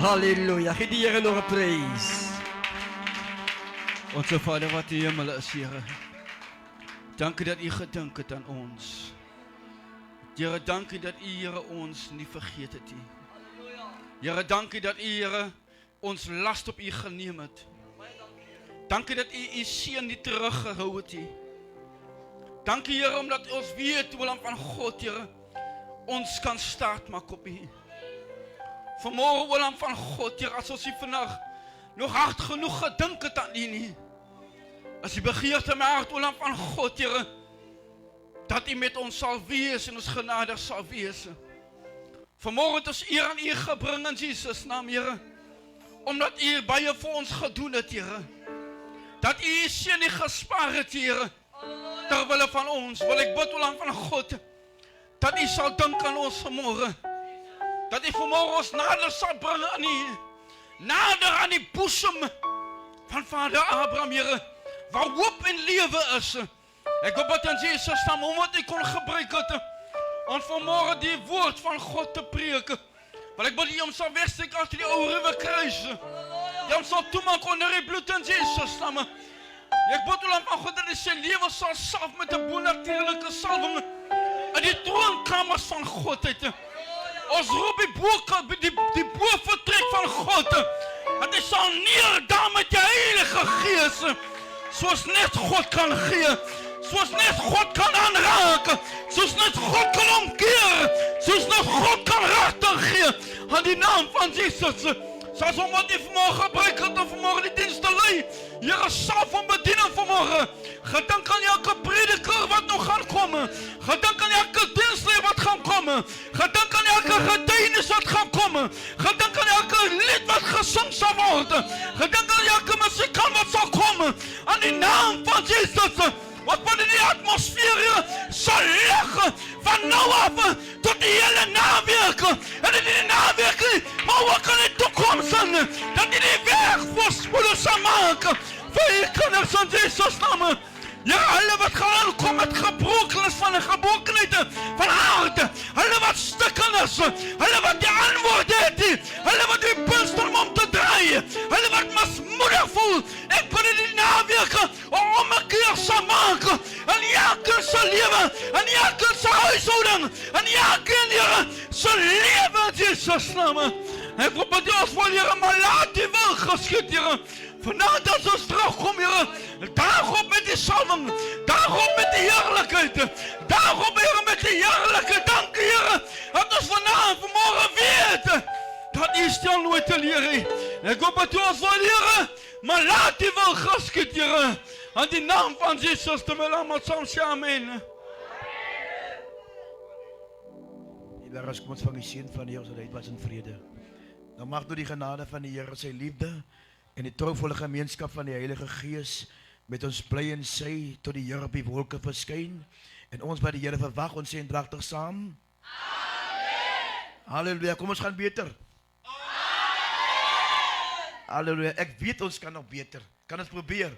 Halleluja. Gee die Here nog 'n prys. Onze Vader wat in die hemel is, Here. Dankie dat U gedink het aan ons. Here, dankie dat U, Here, ons nie vergeet het nie. Here, dankie dat U, Here, ons last op U geneem het. Dankie dat U U seun nie teruggehou het nie. Dankie, Here, omdat ons weet, Lam van God, Here, ons kan staat maak op U. Vanmorgen, Lam van God, Here, as ons hier vannacht nog hard genoeg gedink het aan U nie. As die begeerte in my hart, Lam van God, Here, dat U met ons sal wees en ons genadig sal wees. Vanmorgen het ons eer aan U gebring in Jesus naam, Here, omdat U baie vir ons gedoen het, Here. Dat U U seun nie gespaar het, Here, terwille van ons, wil ek bid, Lam van God, dat U sal dink aan ons vanmorgen. Dat U vanmorgen ons nader sal bring aan U, nader aan die boesem van Vader Abraham, Here, waar hoop en lewe is. Ek wil bid in Jesus naam, omdat U kon gebruik het, om vanmorgen die woord van God te preken. Want ek bid U om sal wegsteek achter die ou ruwe kruis. Die om sal toemaak onder die bloed in Jesus naam. Ek bid U van God dat U sy lewe sal salf met 'n bonatuurlike salwing in die troonkamers van God uit. Ons roep die boventrek van God, dat Hy sal neerdaan met die Heilige Gees, soos net God kan gee, soos net God kan aanraak, soos net God kan omkeer, soos net God kan regting gee, aan die naam van Jesus. Soos omdat U vanmorgen gebruik het om vanmorgen die dienst te lei, Here, salf van bediening vanmorgen. Gedink aan elke prediker wat nog gaan komen. Gedink aan elke dienstleier wat gaan komen. Gedink aan elke getuienis wat gaan komen. Gedink aan elke lied wat gesing sal worden. Gedink aan elke muzikant wat sal komen. Aan die naam van Jesus. Wat in die atmosfeer sal liggen van nou af tot die hele naweek. En in die naweek, maar ook in die toekomst. Dat die die weg voorspoedig sal maken. Vir U kinders in Jesus naam. Ja, hulle wat gaan aankom met gebrokenis van 'n gebrokenheid van harte. Hulle wat stukken is. Hulle wat die antwoord het. Hulle wat die punstorm om te draaien. Hulle wat mismoedig voel. Ek bid in die naweek om 'n keer sal maak. En elke se lewe. En elke se huishouding. En elke Here se lewe in Jesus naam. Ek wil bid ons voor Here, maar laat die wil geskied, Here. Vanavond als ons terugkom, Here, daarop met die salwing, daarop met die heerlijkheid, daarop, Here, met die heerlijkheid. Dank U, Here, dat ons vanmorgen weet, dat U stil nooit te leren. Ek hoop dat U ons wil leren, maar laat die wil geskied, Here, aan die naam van Jesus, te wil allemaal saam sê, amen. Liewe kom ons vang die seën van die Here, sodat hy was in vrede. Dan mag door die genade van die Here, sy liefde en die trouvolle gemeenskap van die Heilige Gees met ons bly en sê tot die Here op die wolke verskyn en ons by die Here verwag, ons sê indagtig saam. Amen. Halleluja, kom ons gaan beter. Amen. Halleluja, ek weet ons kan nog beter. Kan ons probeer?